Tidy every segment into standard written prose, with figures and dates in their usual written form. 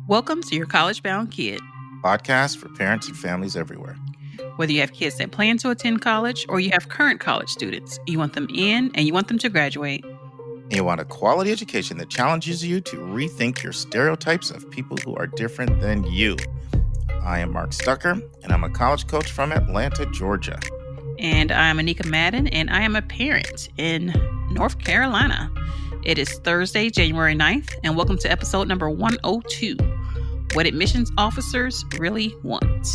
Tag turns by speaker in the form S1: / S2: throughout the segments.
S1: Welcome to Your College Bound Kid,
S2: podcast for parents and families everywhere.
S1: Whether you have kids that plan to attend college or you have current college students, you want them in and you want them to graduate.
S2: And you want a quality education that challenges you to rethink your stereotypes of people who are different than you. I am Mark Stucker, and I'm a college coach from Atlanta, Georgia.
S1: And I'm Anika Madden, and I am a parent in North Carolina. It is Thursday, January 9th, and welcome to episode number 102, What Admissions Officers Really Want.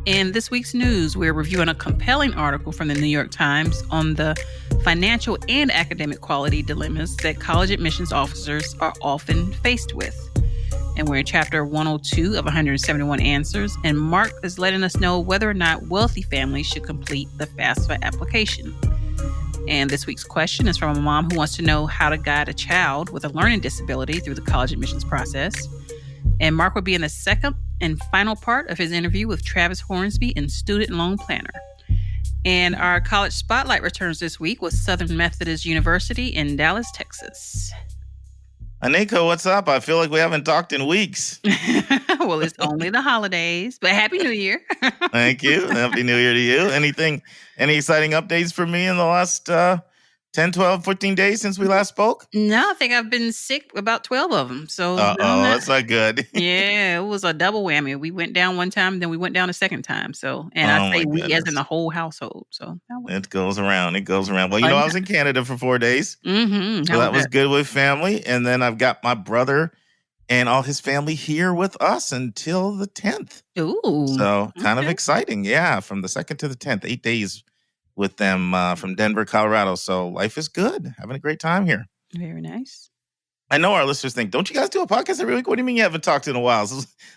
S1: In this week's news, we're reviewing a compelling article from the New York Times on the financial and academic quality dilemmas that college admissions officers are often faced with. And we're in chapter 102 of 171 answers, and Mark is letting us know whether or not wealthy families should complete the FAFSA application. And this week's question is from a mom who wants to know how to guide a child with a learning disability through the college admissions process. And Mark will be in the second and final part of his interview with Travis Hornsby and Student Loan Planner. And our college spotlight returns this week with Southern Methodist University in Dallas, Texas.
S2: Anika, what's up? I feel like we haven't talked in weeks.
S1: Well, it's only the holidays, but Happy New Year.
S2: Thank you. Happy New Year to you. Any exciting updates for me in the last 10, 12, 14 days since we last spoke?
S1: No, I think I've been sick about 12 of them. So
S2: that's not good.
S1: Yeah, it was a double whammy. We went down one time, then we went down a second time. So, and I say we as in the whole household. So
S2: it goes around. Well, I was in Canada for 4 days.
S1: Mm-hmm.
S2: So that was good with family. And then I've got my brother and all his family here with us until the 10th.
S1: Ooh.
S2: So kind of exciting. Yeah, from the 2nd to the 10th, 8 days with them from Denver, Colorado. So life is good. Having a great time here.
S1: Very nice.
S2: I know our listeners think, don't you guys do a podcast every week? What do you mean you haven't talked in a while?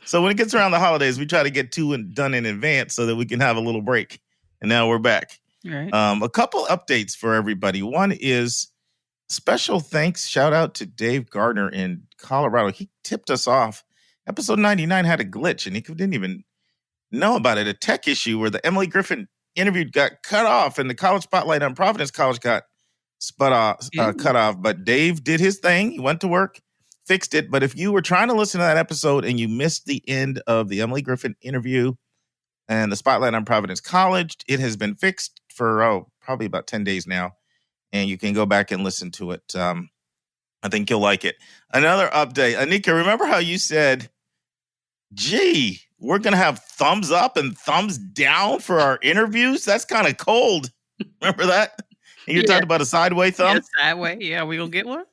S2: So when it gets around the holidays, we try to get done in advance so that we can have a little break. And now we're back.
S1: Right.
S2: A couple updates for everybody. One is special thanks, shout out to Dave Gardner in Colorado. He tipped us off. Episode 99 had a glitch and he didn't even know about it. A tech issue where the Emily Griffin interview got cut off and the college spotlight on Providence College got cut off. But Dave did his thing. He went to work, fixed it. But if you were trying to listen to that episode and you missed the end of the Emily Griffin interview and the spotlight on Providence College, it has been fixed for probably about 10 days now. And you can go back and listen to it. I think you'll like it. Another update. Anika, remember how you said, gee, we're going to have thumbs up and thumbs down for our interviews? That's kind of cold. Remember that? And you're talking about a sideways thumb?
S1: Yeah, sideways. Yeah, we going to get one?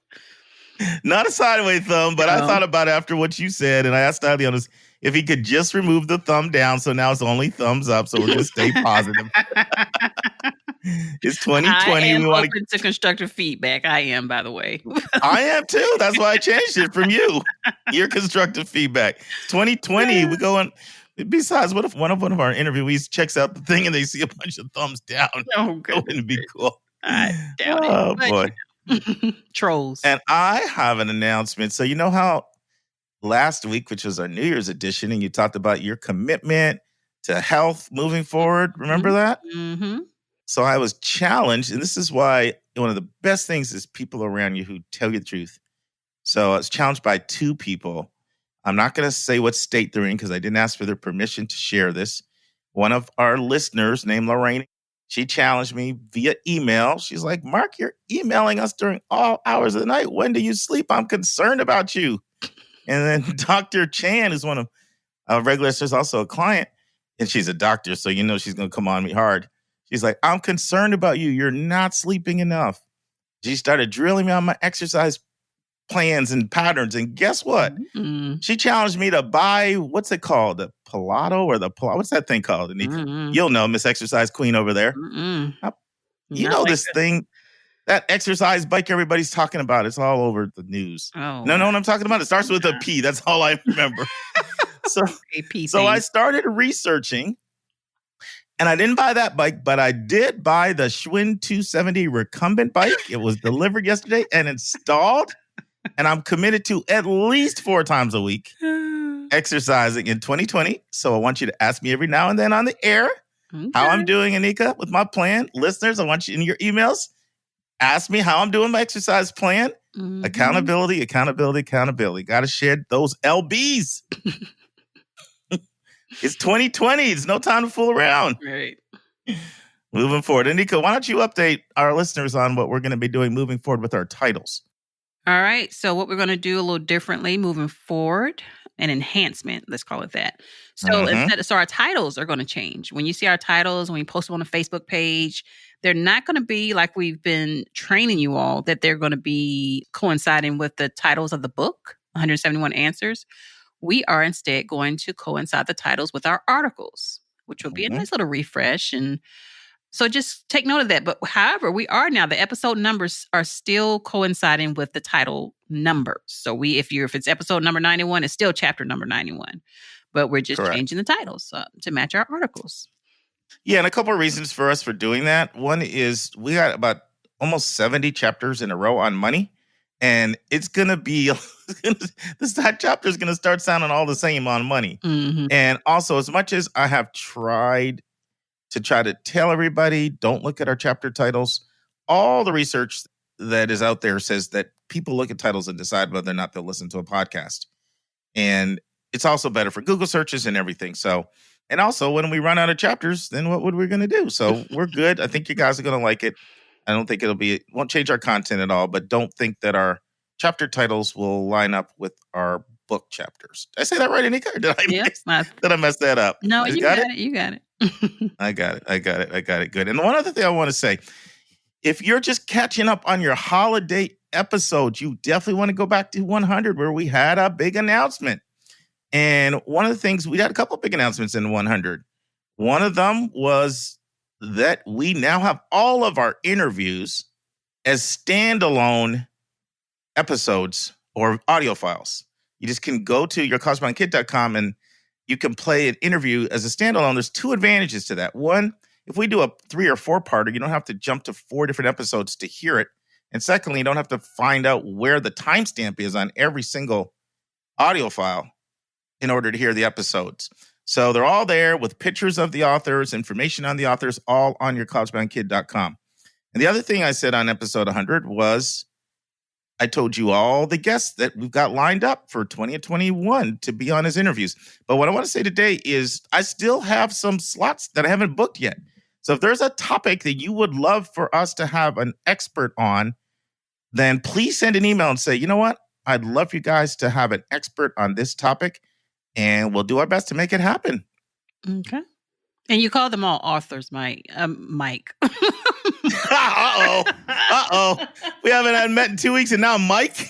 S2: Not a sideways thumb, but I thought about it after what you said, and I asked Adianos if he could just remove the thumb down, so now it's only thumbs up, so we're going to stay positive. It's 2020.
S1: I am open to constructive feedback. I am, by the way.
S2: I am too. That's why I changed it from you. Your constructive feedback. 2020, we go on. Besides, what if one of our interviewees checks out the thing and they see a bunch of thumbs down?
S1: Oh, good.
S2: That wouldn't be cool.
S1: I doubt it.
S2: Oh, boy.
S1: Trolls.
S2: And I have an announcement. So you know how last week, which was our New Year's edition, and you talked about your commitment to health moving forward. Remember that?
S1: Mm-hmm.
S2: So I was challenged, and this is why one of the best things is people around you who tell you the truth. So I was challenged by 2 people. I'm not going to say what state they're in because I didn't ask for their permission to share this. One of our listeners named Lorraine, she challenged me via email. She's like, Mark, you're emailing us during all hours of the night. When do you sleep? I'm concerned about you. And then Dr. Chan is one of our regular listeners, also a client, and she's a doctor, so you know she's going to come on me hard. She's like, I'm concerned about you. You're not sleeping enough. She started drilling me on my exercise plans and patterns. And guess what?
S1: Mm-hmm.
S2: She challenged me to buy, what's it called? The Pilato or what's that thing called?
S1: Mm-hmm.
S2: You'll know, Miss Exercise Queen over there.
S1: Mm-hmm.
S2: You know this thing, that exercise bike everybody's talking about. It's all over the news.
S1: Oh,
S2: know what I'm talking about? It starts with a P. That's all I remember. So I started researching. And I didn't buy that bike, but I did buy the Schwinn 270 recumbent bike. It was delivered yesterday and installed. And I'm committed to at least 4 times a week exercising in 2020. So I want you to ask me every now and then on the air how I'm doing, Anika, with my plan. Listeners, I want you in your emails, ask me how I'm doing my exercise plan.
S1: Mhm.
S2: Accountability. Got to share those LBs. It's 2020. It's no time to fool around.
S1: Right.
S2: Moving forward. And Nico, why don't you update our listeners on what we're going to be doing moving forward with our titles?
S1: All right. So what we're going to do a little differently moving forward, an enhancement, let's call it that. So our titles are going to change. When you see our titles, when we post them on the Facebook page, they're not going to be like we've been training you all, that they're going to be coinciding with the titles of the book, 171 Answers. We are instead going to coincide the titles with our articles, which will be a nice little refresh. And so just take note of that. But however, the episode numbers are still coinciding with the title numbers. So if it's episode number 91, it's still chapter number 91. But we're just changing the titles to match our articles.
S2: Yeah, and a couple of reasons for us for doing that. One is we got about almost 70 chapters in a row on money. And it's going to be, this chapter is going to start sounding all the same on money.
S1: Mm-hmm.
S2: And also, as much as I have tried to tell everybody, don't look at our chapter titles, all the research that is out there says that people look at titles and decide whether or not they'll listen to a podcast. And it's also better for Google searches and everything. So, and also when we run out of chapters, then what would we going to do? So we're good. I think you guys are going to like it. I don't think won't change our content at all, but don't think that our chapter titles will line up with our book chapters. Did I say that right, Anika? Or did I mess that up?
S1: No, you got it. You got it.
S2: I got it. Good. And one other thing I want to say, if you're just catching up on your holiday episodes, you definitely want to go back to 100 where we had a big announcement. And one of the things, we had a couple of big announcements in 100. One of them was that we now have all of our interviews as standalone episodes or audio files. You just can go to yourcorrespondintkid.com and you can play an interview as a standalone. There's two advantages to that. One, if we do a 3 or 4-parter, you don't have to jump to 4 different episodes to hear it. And secondly, you don't have to find out where the timestamp is on every single audio file in order to hear the episodes. So they're all there with pictures of the authors, information on the authors, all on yourcorrespondintkid.com. And the other thing I said on episode 100 was I told you all the guests that we've got lined up for 2021 to be on his interviews. But what I want to say today is I still have some slots that I haven't booked yet. So if there's a topic that you would love for us to have an expert on, then please send an email and say, you know what? I'd love you guys to have an expert on this topic, and we'll do our best to make it happen.
S1: Okay. And you call them all authors, Mike.
S2: Uh-oh. We haven't met in 2 weeks, and now Mike?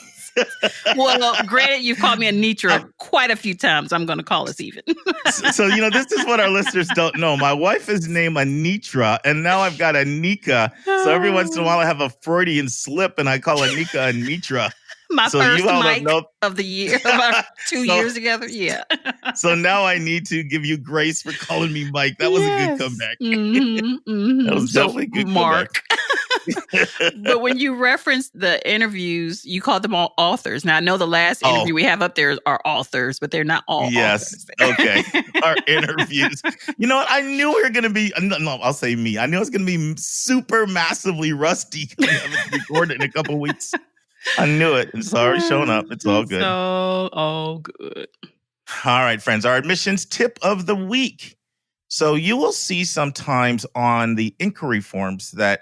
S1: Well, granted, you've called me Anitra quite a few times. I'm going to call us even.
S2: So, this is what our listeners don't know. My wife is named Anitra, and now I've got Anika. So every once in a while, I have a Freudian slip, and I call Anika Anitra.
S1: My first Mike of the year, about 2 years together. Yeah.
S2: So now I need to give you grace for calling me Mike. That was a good comeback. That was definitely a good
S1: Mark. But when you reference the interviews, you call them all authors. Now, I know the last interview we have up there are authors, but they're not all authors.
S2: Okay. Our interviews. You know what? I knew we were going to be, no, I'll say me. I knew it was going to be super massively rusty because we haven't recorded in a couple of weeks. I knew it. It's already shown up. It's all good.
S1: All good.
S2: All right, friends. Our admissions tip of the week. So you will see sometimes on the inquiry forms that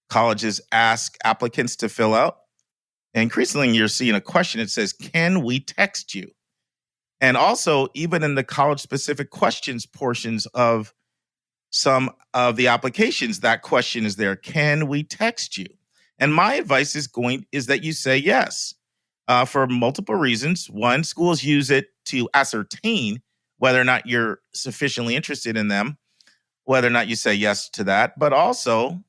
S2: colleges ask applicants to fill out. And increasingly, you're seeing a question that says, can we text you? And also, even in the college-specific questions portions of some of the applications, that question is there. Can we text you? And my advice is that you say yes for multiple reasons. One, schools use it to ascertain whether or not you're sufficiently interested in them, whether or not you say yes to that. But also,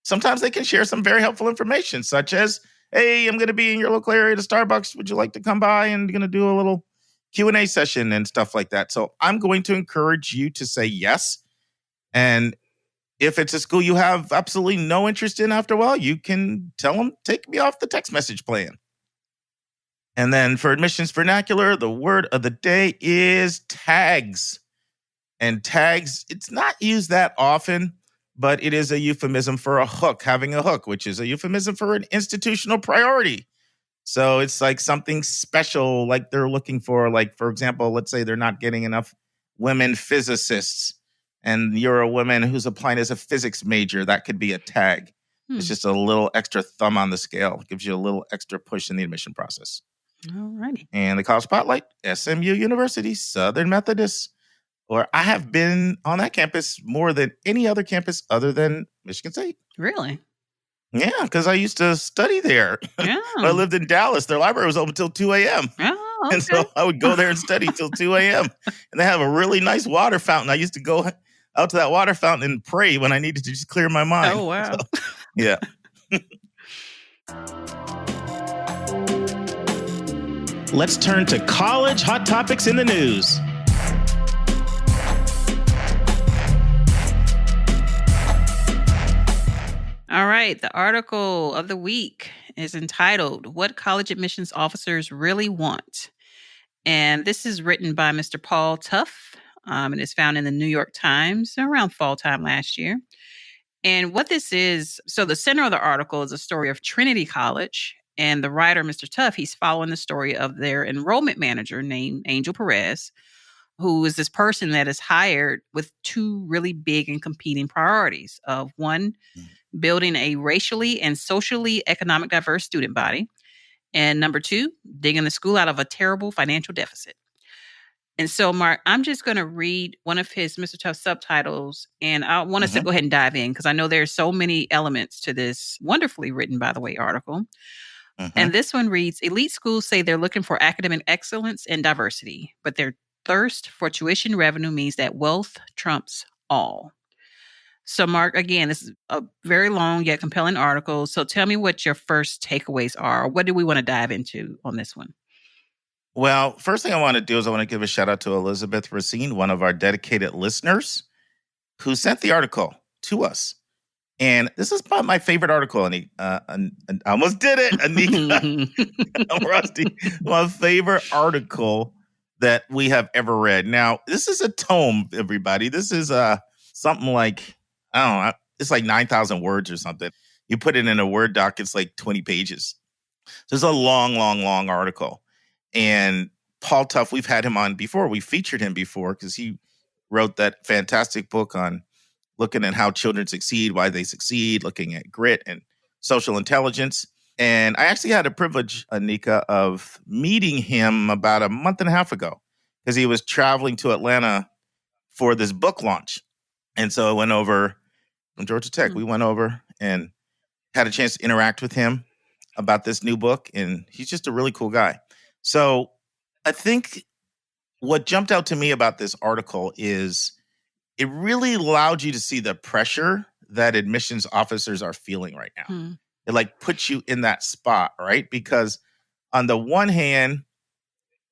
S2: sometimes they can share some very helpful information, such as, hey, I'm going to be in your local area at a Starbucks. Would you like to come by and going to do a little Q&A session and stuff like that? So I'm going to encourage you to say yes. And if it's a school you have absolutely no interest in after a while, you can tell them, take me off the text message plan. And then for admissions vernacular, the word of the day is tags. And tags, it's not used that often, but it is a euphemism for a hook, having a hook, which is a euphemism for an institutional priority. So it's like something special, like they're looking for, like, for example, let's say they're not getting enough women physicists and you're a woman who's applying as a physics major. That could be a tag. It's just a little extra thumb on the scale. It gives you a little extra push in the admission process.
S1: All righty.
S2: And the college spotlight, SMU University, Southern Methodist. Or I have been on that campus more than any other campus other than Michigan State.
S1: Really?
S2: Yeah, because I used to study there.
S1: Yeah.
S2: When I lived in Dallas. Their library was open till 2 a.m.
S1: Oh, okay.
S2: And so I would go there and study till 2 a.m. And they have a really nice water fountain. I used to go out to that water fountain and pray when I needed to just clear my mind.
S1: Oh, wow.
S2: So, yeah. Let's turn to college hot topics in the news.
S1: All right. The article of the week is entitled, What College Admissions Officers Really Want. And this is written by Mr. Paul Tuff, and it's found in the New York Times around fall time last year. And what this is, so the center of the article is a story of Trinity College. And the writer, Mr. Tuff, he's following the story of their enrollment manager named Angel Perez, who is this person that is hired with two really big and competing priorities of one, building a racially and socially economic diverse student body. And number two, digging the school out of a terrible financial deficit. And so, Mark, I'm just going to read one of his Mr. Tuff subtitles, and I want us to go ahead and dive in because I know there's so many elements to this wonderfully written, by the way, article. And this one reads, elite schools say they're looking for academic excellence and diversity, but their thirst for tuition revenue means that wealth trumps all. So, Mark, again, this is a very long yet compelling article. So tell me what your first takeaways are. What do we want to dive into on this one?
S2: Well, first thing I want to do is I want to give a shout out to Elizabeth Racine, one of our dedicated listeners, who sent the article to us. And this is probably my favorite article. I almost did it, Anika. I'm rusty. My favorite article that we have ever read. Now, this is a tome, everybody. This is something like, I don't know, it's like 9,000 words or something. You put it in a Word doc, it's like 20 pages. So it's a long, long, long article. And Paul Tuff, we've had him on before. We featured him before because he wrote that fantastic book on looking at how children succeed, why they succeed, looking at grit and social intelligence. And I actually had the privilege, Anika, of meeting him about a month and a half ago because he was traveling to Atlanta for this book launch. And so I went over from Georgia Tech. We went over and had a chance to interact with him about this new book. And he's just a really cool guy. So I think what jumped out to me about this article is it really allowed you to see the pressure that admissions officers are feeling right now. It like puts you in that spot, right? Because on the one hand,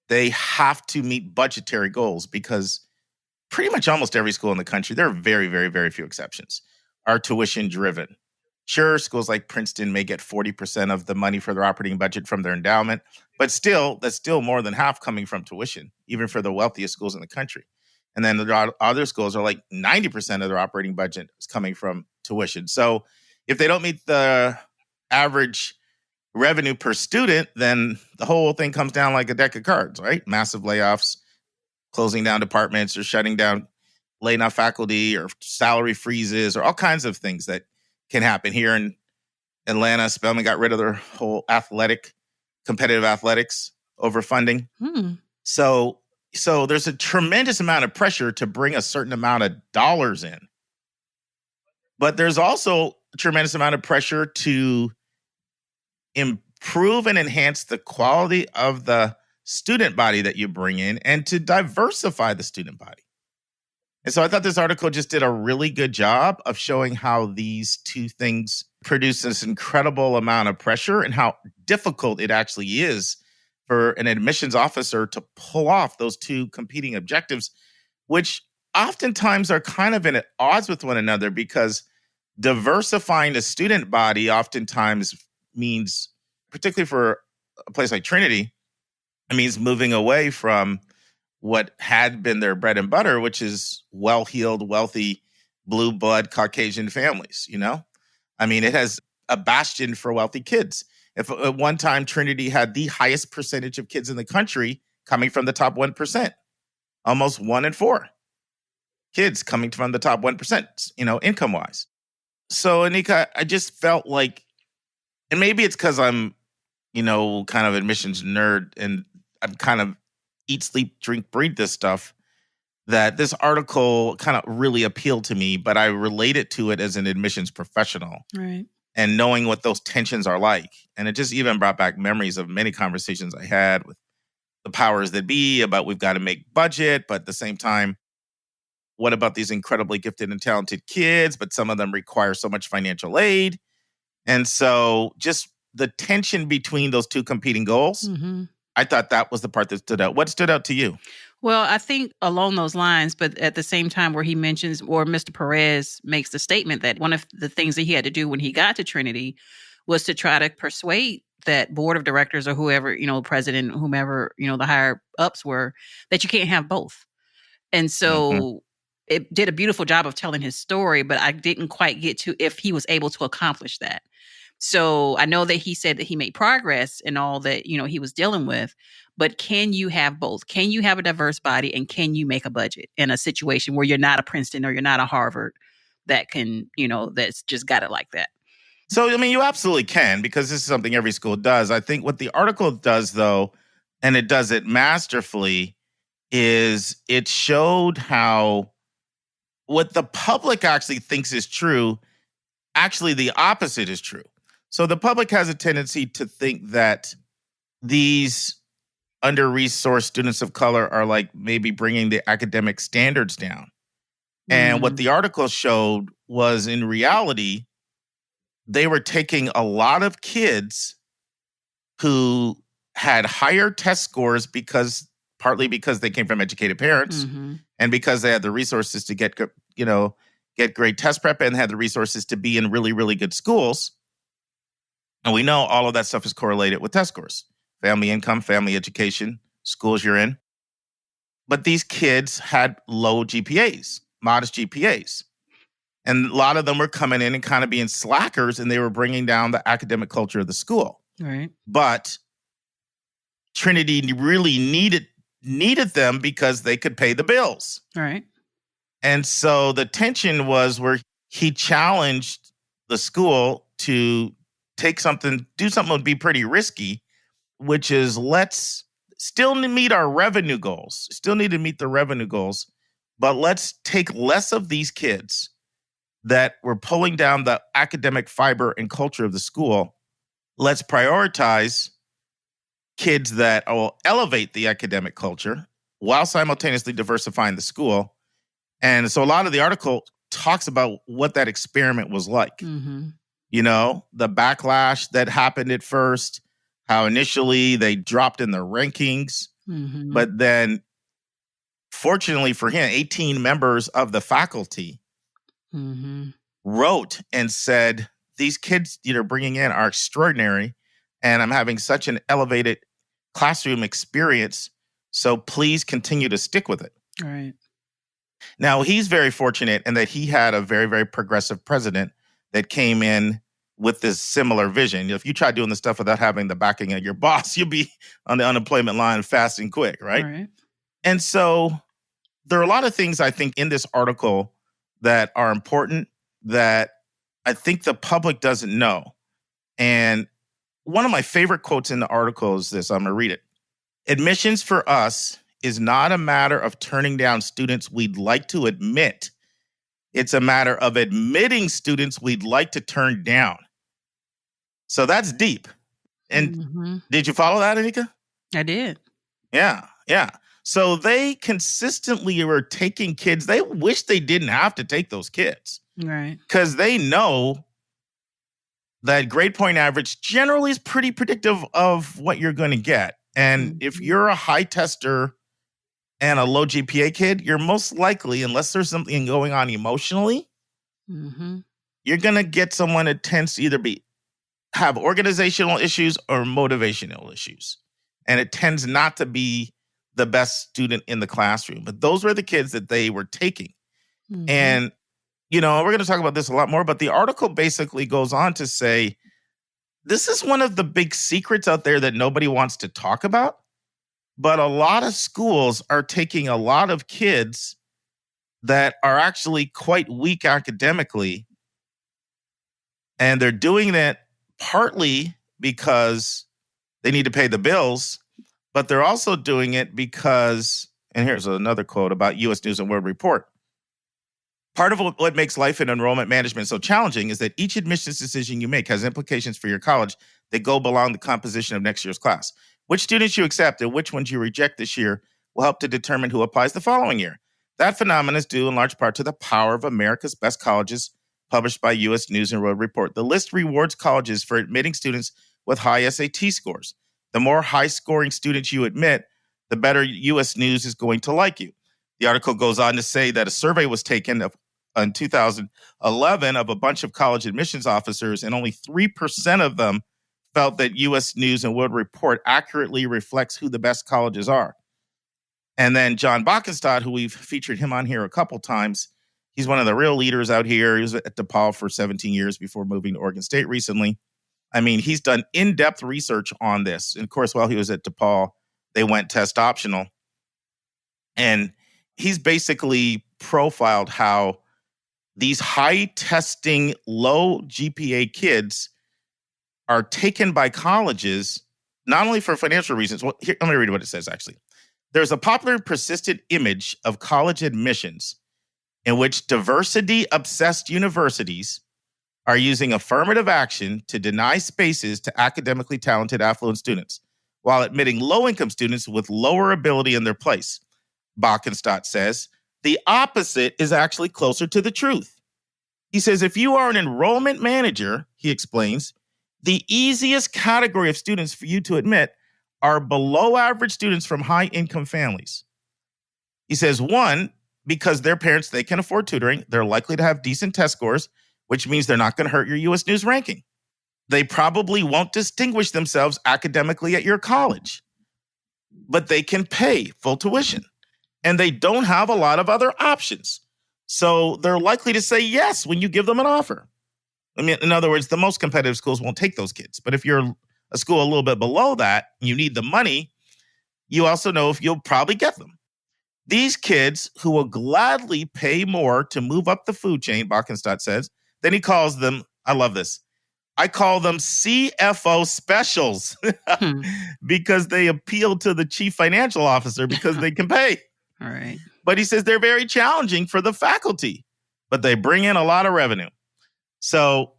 S2: they have to meet budgetary goals because pretty much almost every school in the country, there are very, very, very few exceptions, are tuition driven. Sure, schools like Princeton may get 40% of the money for their operating budget from their endowment, but still, that's still more than half coming from tuition, even for the wealthiest schools in the country. And then the other schools are like 90% of their operating budget is coming from tuition. So if they don't meet the average revenue per student, then the whole thing comes down like a deck of cards, right? Massive layoffs, closing down departments or shutting down, laying off faculty or salary freezes or all kinds of things that can happen. Here in Atlanta, Spelman got rid of their whole competitive athletics overfunding. So there's a tremendous amount of pressure to bring a certain amount of dollars in. But there's also a tremendous amount of pressure to improve and enhance the quality of the student body that you bring in and to diversify the student body. And so I thought this article just did a really good job of showing how these two things produce this incredible amount of pressure and how difficult it actually is for an admissions officer to pull off those two competing objectives, which oftentimes are kind of at odds with one another because diversifying the student body oftentimes means, particularly for a place like Trinity, it means moving away from what had been their bread and butter, which is well-heeled, wealthy, blue blood Caucasian families, you know? I mean, it has a bastion for wealthy kids. If at one time Trinity had the highest percentage of kids in the country coming from the top 1%, almost 1 in 4 kids coming from the top 1%, income wise. So, Anika, I just felt like, and maybe it's because I'm, kind of admissions nerd and I'm kind of eat, sleep, drink, breathe this stuff, that this article kind of really appealed to me, but I related to it as an admissions professional.
S1: Right.
S2: And knowing what those tensions are like. And it just even brought back memories of many conversations I had with the powers that be about we've got to make budget, but at the same time, what about these incredibly gifted and talented kids? But some of them require so much financial aid. And so just the tension between those two competing goals, I thought that was the part that stood out. What stood out to you?
S1: Well, I think along those lines, but at the same time where he mentions, or Mr. Perez makes the statement that one of the things that he had to do when he got to Trinity was to try to persuade that board of directors or whoever, president, whomever, the higher ups were, that you can't have both. And so it did a beautiful job of telling his story, but I didn't quite get to if he was able to accomplish that. So I know that he said that he made progress in all that, he was dealing with, but can you have both? Can you have a diverse body and can you make a budget in a situation where you're not a Princeton or you're not a Harvard that can, that's just got it like that?
S2: So, you absolutely can, because this is something every school does. I think what the article does, though, and it does it masterfully, is it showed how what the public actually thinks is true, actually the opposite is true. So the public has a tendency to think that these under-resourced students of color are like maybe bringing the academic standards down. And what the article showed was, in reality, they were taking a lot of kids who had higher test scores partly because they came from educated parents and because they had the resources to get great test prep and had the resources to be in really, really good schools. And we know all of that stuff is correlated with test scores, family income, family education, schools you're in. But these kids had low GPAs, modest GPAs. And a lot of them were coming in and kind of being slackers, and they were bringing down the academic culture of the school.
S1: Right.
S2: But Trinity really needed them because they could pay the bills.
S1: Right.
S2: And so the tension was where he challenged the school to do something that would be pretty risky, which is let's still meet our revenue goals, still need to meet the revenue goals, but let's take less of these kids that were pulling down the academic fiber and culture of the school. Let's prioritize kids that will elevate the academic culture while simultaneously diversifying the school. And so a lot of the article talks about what that experiment was like. The backlash that happened at first, how initially they dropped in the rankings, but then fortunately for him, 18 members of the faculty wrote and said, these kids you're bringing in are extraordinary, and I'm having such an elevated classroom experience, so please continue to stick with it.
S1: Right.
S2: Now, he's very fortunate in that he had a very, very progressive president that came in with this similar vision. If you try doing this stuff without having the backing of your boss, you'll be on the unemployment line fast and quick, right?
S1: Right.
S2: And so there are a lot of things I think in this article that are important that I think the public doesn't know. And one of my favorite quotes in the article is this. I'm going to read it. Admissions for us is not a matter of turning down students we'd like to admit. It's a matter of admitting students we'd like to turn down. So that's deep. And did you follow that, Anika?
S1: I did.
S2: Yeah. So they consistently were taking kids. They wish they didn't have to take those kids.
S1: Right.
S2: Because they know that grade point average generally is pretty predictive of what you're going to get. And if you're a high tester and a low GPA kid, you're most likely, unless there's something going on emotionally, you're going to get someone that tends to either have organizational issues or motivational issues. And it tends not to be the best student in the classroom. But those were the kids that they were taking. And, we're going to talk about this a lot more, but the article basically goes on to say This is one of the big secrets out there that nobody wants to talk about. But a lot of schools are taking a lot of kids that are actually quite weak academically, and they're doing that partly because they need to pay the bills, but they're also doing it because, and here's another quote about U.S. News and World Report. Part of what makes life in enrollment management so challenging is that each admissions decision you make has implications for your college that go beyond the composition of next year's class. Which students you accept and which ones you reject this year will help to determine who applies the following year. That phenomenon is due in large part to the power of America's Best Colleges, published by U.S. News and World Report. The list rewards colleges for admitting students with high SAT scores. The more high-scoring students you admit, the better U.S. News is going to like you. The article goes on to say that a survey was taken in 2011 of a bunch of college admissions officers, and only 3% of them felt that U.S. News and World Report accurately reflects who the best colleges are. And then John Bockenstadt, who we've featured him on here a couple times, he's one of the real leaders out here. He was at DePaul for 17 years before moving to Oregon State recently. I mean, he's done in-depth research on this. And of course, while he was at DePaul, they went test optional. And he's basically profiled how these high testing, low GPA kids are taken by colleges, not only for financial reasons. Well, here, let me read what it says, actually. There's a popular persistent image of college admissions in which diversity-obsessed universities are using affirmative action to deny spaces to academically talented affluent students while admitting low-income students with lower ability in their place. Bockenstadt says the opposite is actually closer to the truth. He says if you are an enrollment manager, he explains, the easiest category of students for you to admit are below average students from high income families. He says, one, because their parents, they can afford tutoring. They're likely to have decent test scores, which means they're not going to hurt your U.S. News ranking. They probably won't distinguish themselves academically at your college, but they can pay full tuition and they don't have a lot of other options. So they're likely to say yes when you give them an offer. I mean, in other words, the most competitive schools won't take those kids. But if you're a school a little bit below that, you need the money, you also know if you'll probably get them. These kids who will gladly pay more to move up the food chain, Bockenstadt says, then he calls them, I love this, I call them CFO specials because they appeal to the chief financial officer because they can pay.
S1: All right.
S2: But he says they're very challenging for the faculty, but they bring in a lot of revenue. So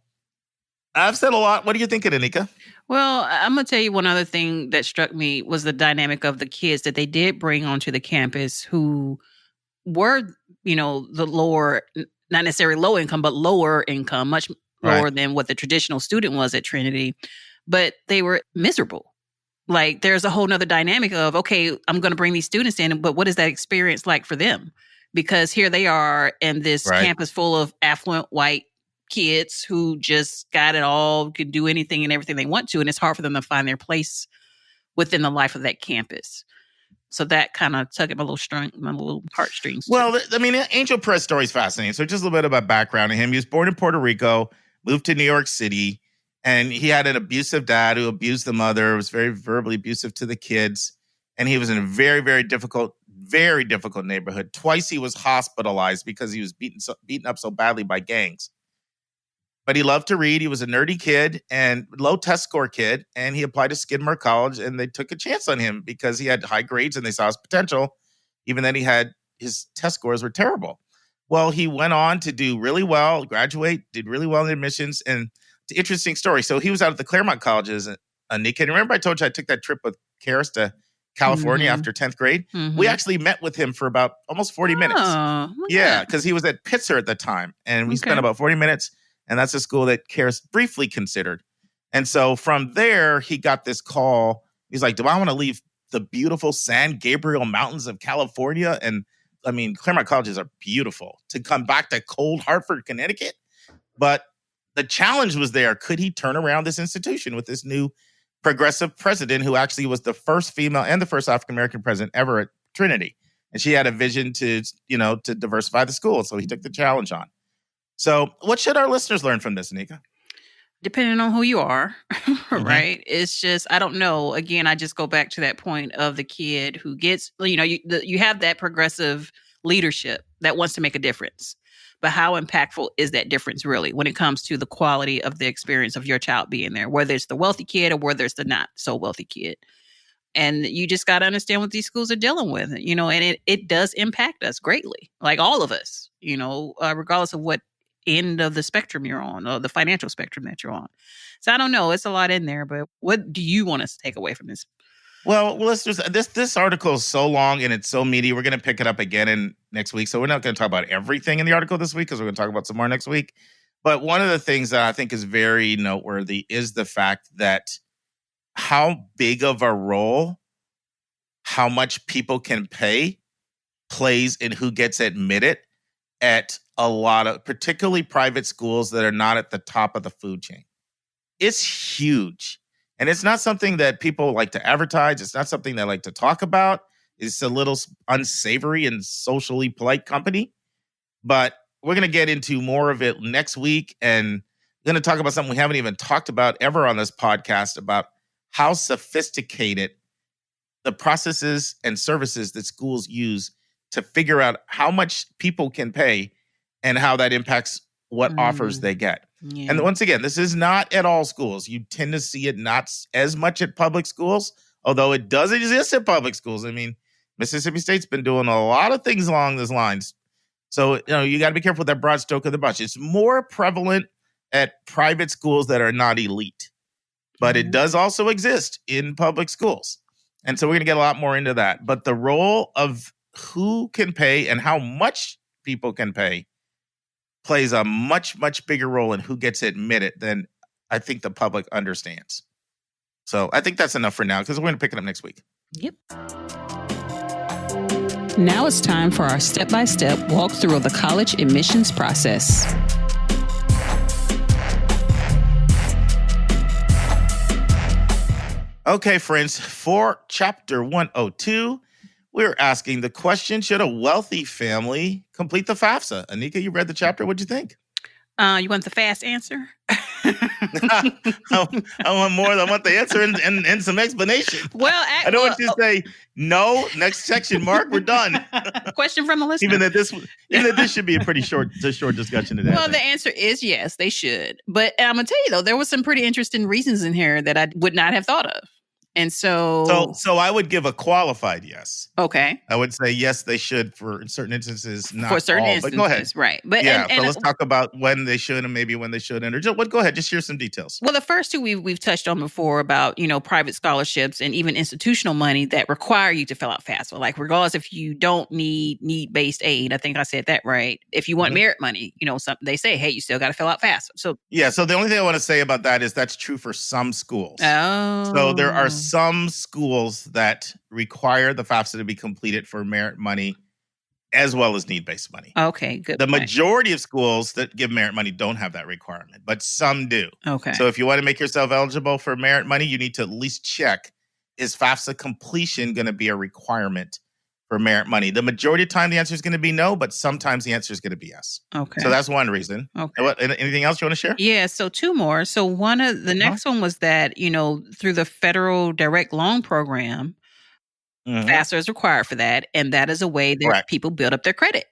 S2: I've said a lot. What do you think, Anika?
S1: Well, I'm going to tell you one other thing that struck me was the dynamic of the kids that they did bring onto the campus who were, the lower, not necessarily low income, but lower income, much lower than what the traditional student was at Trinity. But they were miserable. Like there's a whole nother dynamic of, okay, I'm going to bring these students in, but what is that experience like for them? Because here they are in this campus full of affluent white kids who just got it all, could do anything and everything they want to. And it's hard for them to find their place within the life of that campus. So that kind of tugged at my little heartstrings.
S2: Well, I mean, Angel Perez story is fascinating. So just a little bit about background on him. He was born in Puerto Rico, moved to New York City, and he had an abusive dad who abused the mother, was very verbally abusive to the kids. And he was in a very, very difficult neighborhood. Twice he was hospitalized because he was beaten up so badly by gangs. But he loved to read. He was a nerdy kid and low test score kid. And he applied to Skidmore College and they took a chance on him because he had high grades and they saw his potential, even then his test scores were terrible. Well, he went on to do really well, graduate, did really well in admissions. And it's an interesting story. So he was out at the Claremont colleges. Anika, and remember I told you I took that trip with Karis to California after 10th grade? Mm-hmm. We actually met with him for about almost 40 minutes. Yeah, because he was at Pitzer at the time. And we spent about 40 minutes. And that's a school that Karis briefly considered. And so from there, he got this call. He's like, do I want to leave the beautiful San Gabriel Mountains of California? And I mean, Claremont colleges are beautiful, to come back to cold Hartford, Connecticut. But the challenge was there. Could he turn around this institution with this new progressive president who actually was the first female and the first African-American president ever at Trinity? And she had a vision to diversify the school. So he took the challenge on. So what should our listeners learn from this, Anika?
S1: Depending on who you are,
S2: Mhm.
S1: right? It's just, I don't know. Again, I just go back to that point of the kid who gets, you have that progressive leadership that wants to make a difference. But how impactful is that difference really when it comes to the quality of the experience of your child being there, whether it's the wealthy kid or whether it's the not so wealthy kid? And you just got to understand what these schools are dealing with, and it does impact us greatly, like all of us, regardless of what end of the spectrum you're on or the financial spectrum that you're on. So I don't know. It's a lot in there, but what do you want us to take away from this?
S2: Well, let's just this article is so long and it's so meaty. We're going to pick it up again in next week. So we're not going to talk about everything in the article this week because we're going to talk about some more next week. But one of the things that I think is very noteworthy is the fact that how big of a role how much people can pay plays in who gets admitted at a lot of particularly private schools that are not at the top of the food chain. It's huge. And it's not something that people like to advertise. It's not something they like to talk about. It's a little unsavory and socially polite company. But we're going to get into more of it next week. And we're going to talk about something we haven't even talked about ever on this podcast about how sophisticated the processes and services that schools use to figure out how much people can pay and how that impacts what offers they get.
S1: Yeah.
S2: And once again, this is not at all schools. You tend to see it not as much at public schools, although it does exist at public schools. I mean, Mississippi State's been doing a lot of things along those lines. So, you got to be careful with that broad stroke of the brush. It's more prevalent at private schools that are not elite, but it does also exist in public schools. And so we're going to get a lot more into that. But the role of who can pay and how much people can pay plays a much, much bigger role in who gets admitted than I think the public understands. So I think that's enough for now because we're going to pick it up next week.
S1: Yep. Now it's time for our step-by-step walkthrough of the college admissions process.
S2: Okay, friends, for chapter 102, we're asking the question, should a wealthy family complete the FAFSA? Anika, you read the chapter. What'd you think?
S1: You want the fast answer?
S2: I want more. I want the answer and some explanation.
S1: Well,
S2: I don't want you to say no. Next section, Mark. We're done.
S1: Question from the listener.
S2: Even that this should be a pretty short discussion today.
S1: Well, the answer is yes, they should. But I'm gonna tell you though, there was some pretty interesting reasons in here that I would not have thought of. And so
S2: I would give a qualified yes.
S1: Okay.
S2: I would say yes, they should for certain instances, not
S1: for certain
S2: all,
S1: instances,
S2: but go ahead.
S1: Right? But
S2: yeah, so let's talk about when they should and maybe when they shouldn't. Or just go ahead, just share some details.
S1: Well, the first two we've touched on before about private scholarships and even institutional money that require you to fill out FAFSA. Like regardless if you don't need need-based aid, I think I said that right. If you want merit money, something they say, hey, you still got to fill out FAFSA. So
S2: yeah, so the only thing I want to say about that is that's true for some schools.
S1: Oh,
S2: so there are some schools that require the FAFSA to be completed for merit money as well as need-based money.
S1: Okay, good.
S2: The majority of schools that give merit money don't have that requirement, but some do.
S1: Okay.
S2: So if you want to make yourself eligible for merit money, you need to at least check, is FAFSA completion going to be a requirement for merit money? The majority of the time, the answer is going to be no, but sometimes the answer is going to be yes.
S1: Okay.
S2: So that's one reason.
S1: Okay.
S2: Anything else you want to share?
S1: Yeah, so two more. So one of the next one was that, through the federal direct loan program, FAFSA is required for that. And that is a way that people build up their credit.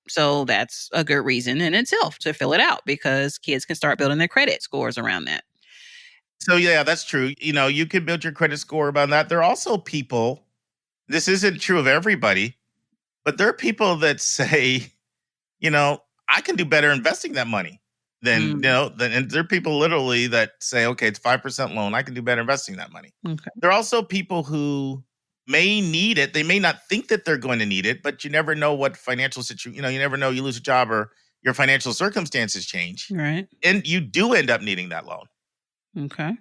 S1: So that's a good reason in itself to fill it out because kids can start building their credit scores around that.
S2: So yeah, that's true. You can build your credit score about that. There are also people, this isn't true of everybody, but there are people that say, I can do better investing that money than, and there are people literally that say, okay, it's 5% loan. I can do better investing that money.
S1: Okay.
S2: There are also people who may need it. They may not think that they're going to need it, but you never know what financial situation, you never know, you lose a job or your financial circumstances change.
S1: Right.
S2: And you do end up needing that loan.
S1: Okay.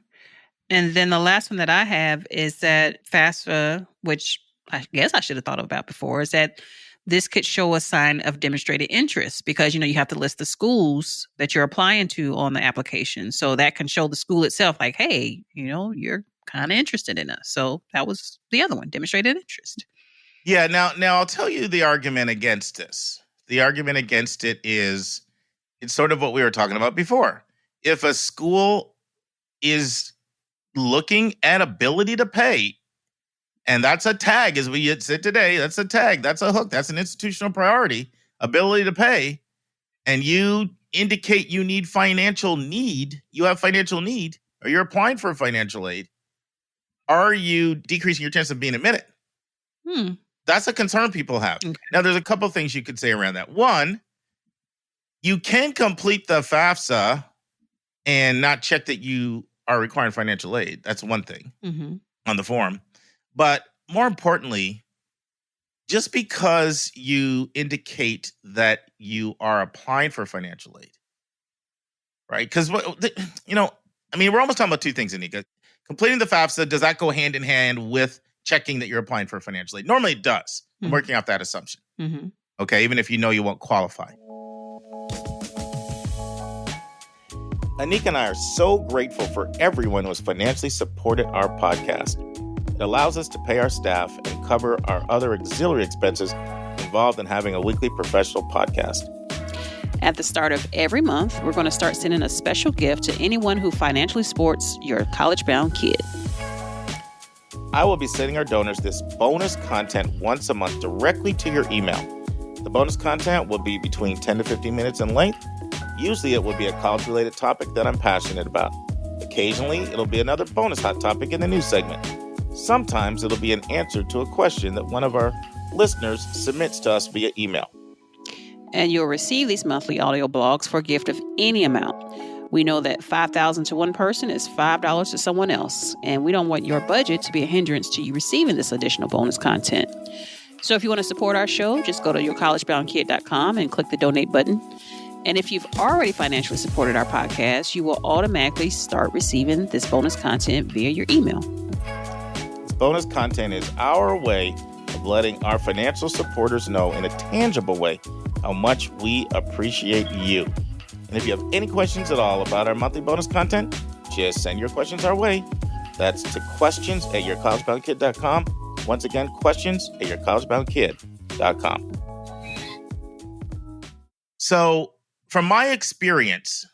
S1: And then the last one that I have is that FAFSA, which I guess I should have thought about before, is that this could show a sign of demonstrated interest because, you have to list the schools that you're applying to on the application. So that can show the school itself like, hey, you're kind of interested in us. So that was the other one, demonstrated interest.
S2: Yeah. Now I'll tell you the argument against this. The argument against it is it's sort of what we were talking about before. If a school is looking at ability to pay, and that's a tag, as we said today, that's a tag, that's a hook, that's an institutional priority, ability to pay, and you indicate you need financial need, you have financial need, or you're applying for financial aid, are you decreasing your chance of being admitted? That's a concern people have.
S1: Okay.
S2: Now, there's a couple of things you could say around that. One, you can complete the FAFSA and not check that you are requiring financial aid. That's one thing on the form. But more importantly, just because you indicate that you are applying for financial aid, right? Because, we're almost talking about two things, Anika. Completing the FAFSA, does that go hand in hand with checking that you're applying for financial aid? Normally it does. I'm working off that assumption. Okay, even if you know you won't qualify. Anika and I are so grateful for everyone who has financially supported our podcast. It allows us to pay our staff and cover our other auxiliary expenses involved in having a weekly professional podcast.
S1: At the start of every month, we're going to start sending a special gift to anyone who financially supports your college-bound kid.
S2: I will be sending our donors this bonus content once a month directly to your email. The bonus content will be between 10 to 15 minutes in length. Usually it will be a college-related topic that I'm passionate about. Occasionally, it'll be another bonus hot topic in the news segment. Sometimes it'll be an answer to a question that one of our listeners submits to us via email.
S1: And you'll receive these monthly audio blogs for a gift of any amount. We know that $5,000 to one person is $5 to someone else, and we don't want your budget to be a hindrance to you receiving this additional bonus content. So if you want to support our show, just go to yourcollegeboundkid.com and click the donate button. And if you've already financially supported our podcast, you will automatically start receiving this bonus content via your email.
S2: This bonus content is our way of letting our financial supporters know in a tangible way how much we appreciate you. And if you have any questions at all about our monthly bonus content, just send your questions our way. That's to questions@yourcollegeboundkid.com. Once again, questions@yourcollegeboundkid.com. So, from my experience,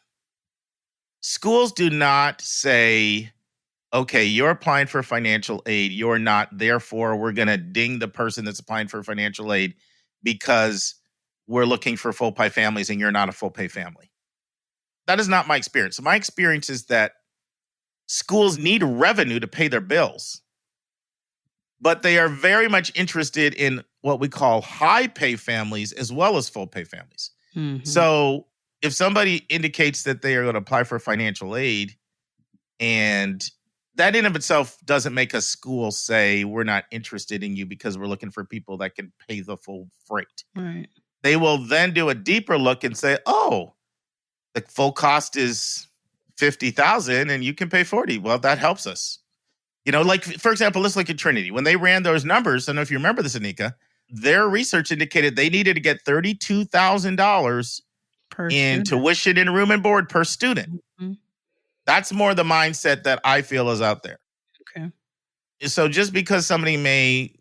S2: schools do not say, okay, you're applying for financial aid, you're not, therefore we're going to ding the person that's applying for financial aid because we're looking for full pay families and you're not a full pay family. That is not my experience. My experience is that schools need revenue to pay their bills, but they are very much interested in what we call high pay families as well as full pay families. So if somebody indicates that they are going to apply for financial aid, and that in of itself doesn't make a school say we're not interested in you because we're looking for people that can pay the full freight.
S1: Right.
S2: They will then do a deeper look and say, oh, the full cost is $50,000 and you can pay $40,000. Well, that helps us. Like, for example, let's look at Trinity. When they ran those numbers, I don't know if you remember this, Anika, their research indicated they needed to get $32,000 in tuition and room and board per student. That's more the mindset that I feel is out there.
S1: Okay.
S2: So just because somebody may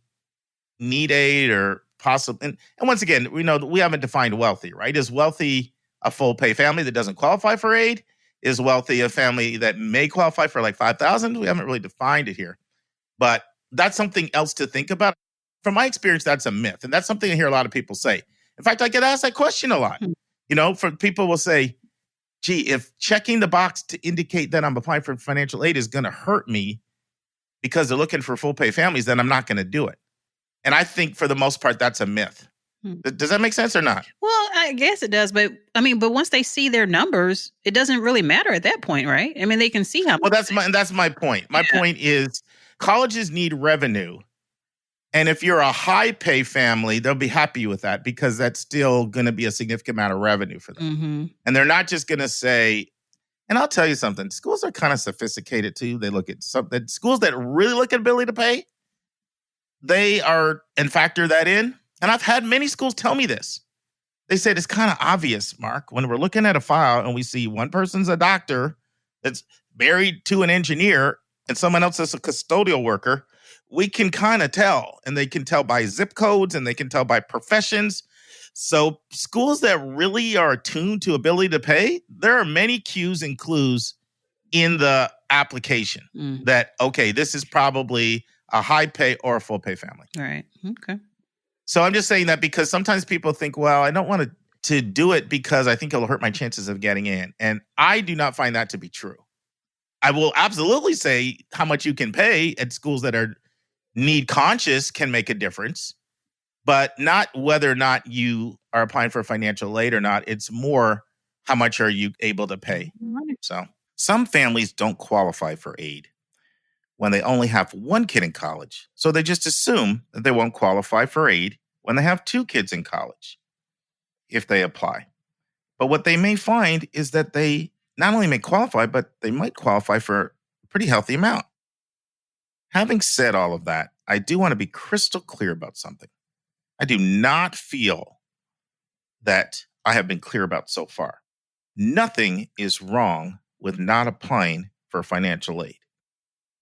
S2: need aid or possibly, and once again, we know that we haven't defined wealthy, right? Is wealthy a full pay family that doesn't qualify for aid? Is wealthy a family that may qualify for like $5,000? We haven't really defined it here, but that's something else to think about. From my experience, that's a myth, and that's something I hear a lot of people say. In fact, I get asked that question a lot. For people will say, gee, if checking the box to indicate that I'm applying for financial aid is going to hurt me because they're looking for full pay families, then I'm not going to do it. And I think for the most part, that's a myth. Does that make sense or not?
S1: Well, I guess it does. But once they see their numbers, it doesn't really matter at that point, right? I mean, they can see how much.
S2: Well, that's my point. My point is colleges need revenue. And if you're a high pay family, they'll be happy with that because that's still going to be a significant amount of revenue for them. And they're not just going to say, and I'll tell you something, schools are kind of sophisticated too. They look at something, schools that really look at ability to pay, they are and factor that in. And I've had many schools tell me this. They said it's kind of obvious, Mark, when we're looking at a file and we see one person's a doctor that's married to an engineer and someone else is a custodial worker, we can kind of tell. And they can tell by zip codes and they can tell by professions. So schools that really are attuned to ability to pay, there are many cues and clues in the application that, okay, this is probably a high pay or a full pay family.
S1: Right. Okay.
S2: So I'm just saying that because sometimes people think, well, I don't want to do it because I think it'll hurt my chances of getting in. And I do not find that to be true. I will absolutely say how much you can pay at schools that are need conscious can make a difference, but not whether or not you are applying for financial aid or not. It's more how much are you able to pay.
S1: Right.
S2: So some families don't qualify for aid when they only have one kid in college. So they just assume that they won't qualify for aid when they have two kids in college if they apply. But what they may find is that they not only may qualify, but they might qualify for a pretty healthy amount. Having said all of that, I do want to be crystal clear about something. I do not feel that I have been clear about so far. Nothing is wrong with not applying for financial aid.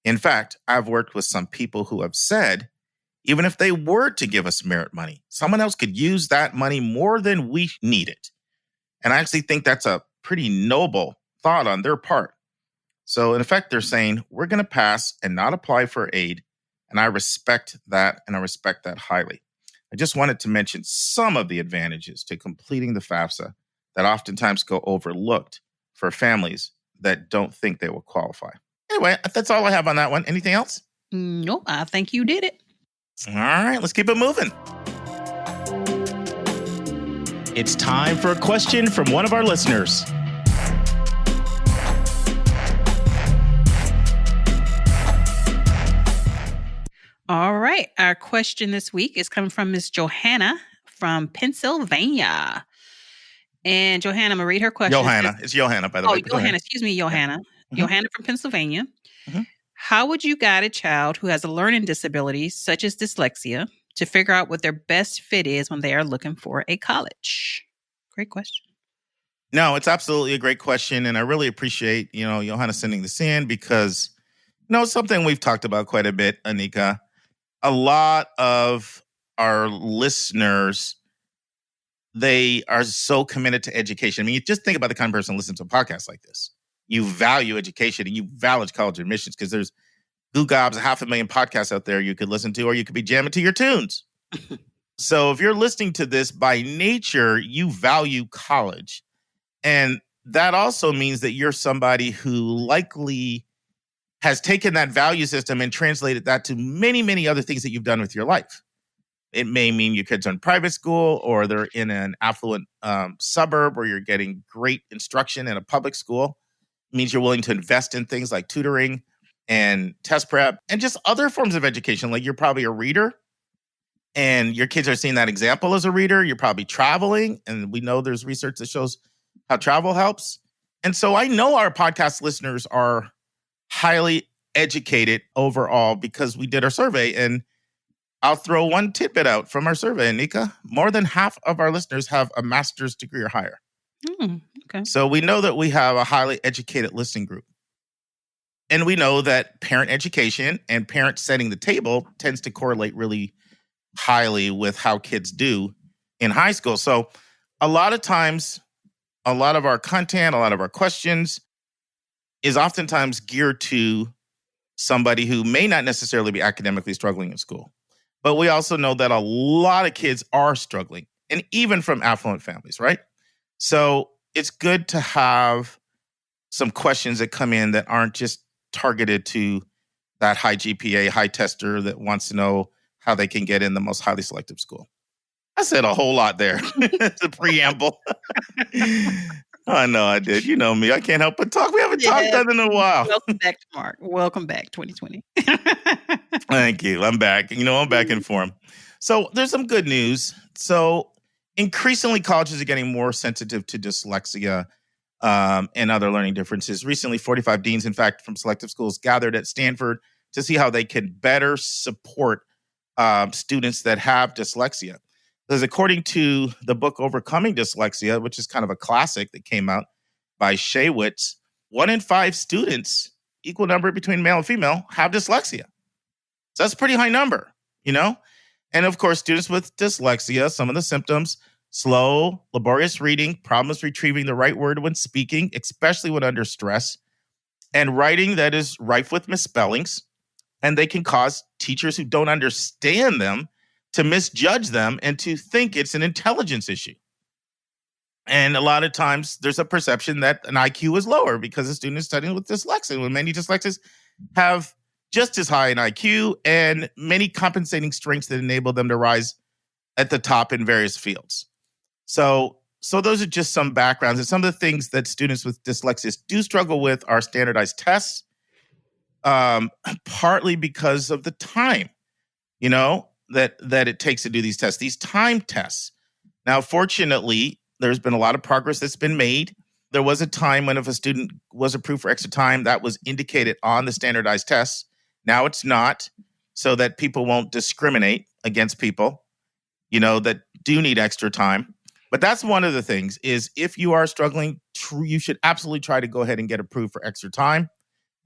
S2: In fact, I've worked with some people who have said, even if they were to give us merit money, someone else could use that money more than we need it. And I actually think that's a pretty noble thought on their part. So in effect, they're saying, we're going to pass and not apply for aid. And I respect that, and I respect that highly. I just wanted to mention some of the advantages to completing the FAFSA that oftentimes go overlooked for families that don't think they will qualify. Anyway, that's all I have on that one. Anything else?
S1: Nope, I think you did it.
S2: All right, let's keep it moving. It's time for a question from one of our listeners.
S1: All right. Our question this week is coming from Miss Johanna from Pennsylvania. And Johanna, I'm going to read her question.
S2: Johanna. It's Johanna, by the way.
S1: Johanna. Excuse me, Johanna.
S2: Yeah.
S1: Johanna from Pennsylvania. How would you guide a child who has a learning disability, such as dyslexia, to figure out what their best fit is when they are looking for a college? Great question.
S2: No, it's absolutely a great question. And I really appreciate, Johanna sending this in because, it's something we've talked about quite a bit, Anika. A lot of our listeners, they are so committed to education. I mean, you just think about the kind of person who listens to a podcast like this. You value education and you value college admissions because there's gobs, 500,000 podcasts out there you could listen to, or you could be jamming to your tunes. So if you're listening to this, by nature, you value college. And that also means that you're somebody who likely has taken that value system and translated that to many, many other things that you've done with your life. It may mean your kids are in private school or they're in an affluent suburb where you're getting great instruction in a public school. It means you're willing to invest in things like tutoring and test prep and just other forms of education. Like you're probably a reader and your kids are seeing that example as a reader. You're probably traveling, and we know there's research that shows how travel helps. And so I know our podcast listeners are highly educated overall because we did our survey. And I'll throw one tidbit out from our survey, Anika. More than half of our listeners have a master's degree or higher.
S1: Okay.
S2: So we know that we have a highly educated listening group. And we know that parent education and parent setting the table tends to correlate really highly with how kids do in high school. So a lot of times, a lot of our content, a lot of our questions is oftentimes geared to somebody who may not necessarily be academically struggling in school. But we also know that a lot of kids are struggling, and even from affluent families, right? So it's good to have some questions that come in that aren't just targeted to that high GPA, high tester that wants to know how they can get in the most highly selective school. I said a whole lot there. It's a preamble. I know I did. You know me. I can't help but talk. We haven't talked that in a while.
S1: Welcome back to Mark. Welcome back, 2020.
S2: Thank you. I'm back. I'm back in form. So there's some good news. So increasingly, colleges are getting more sensitive to dyslexia and other learning differences. Recently, 45 deans, in fact, from selective schools gathered at Stanford to see how they can better support students that have dyslexia. Because according to the book Overcoming Dyslexia, which is kind of a classic that came out by Shaywitz, 1 in 5 students, equal number between male and female, have dyslexia. So that's a pretty high number, And of course, students with dyslexia, some of the symptoms, slow, laborious reading, problems retrieving the right word when speaking, especially when under stress, and writing that is rife with misspellings. And they can cause teachers who don't understand them to misjudge them and to think it's an intelligence issue. And a lot of times there's a perception that an IQ is lower because a student is studying with dyslexia, when many dyslexics have just as high an IQ and many compensating strengths that enable them to rise at the top in various fields. So those are just some backgrounds. And some of the things that students with dyslexia do struggle with are standardized tests, partly because of the time, that it takes to do these tests, these time tests. Now, fortunately, there's been a lot of progress that's been made. There was a time when if a student was approved for extra time, that was indicated on the standardized tests. Now it's not, so that people won't discriminate against people, that do need extra time. But that's one of the things is if you are struggling, you should absolutely try to go ahead and get approved for extra time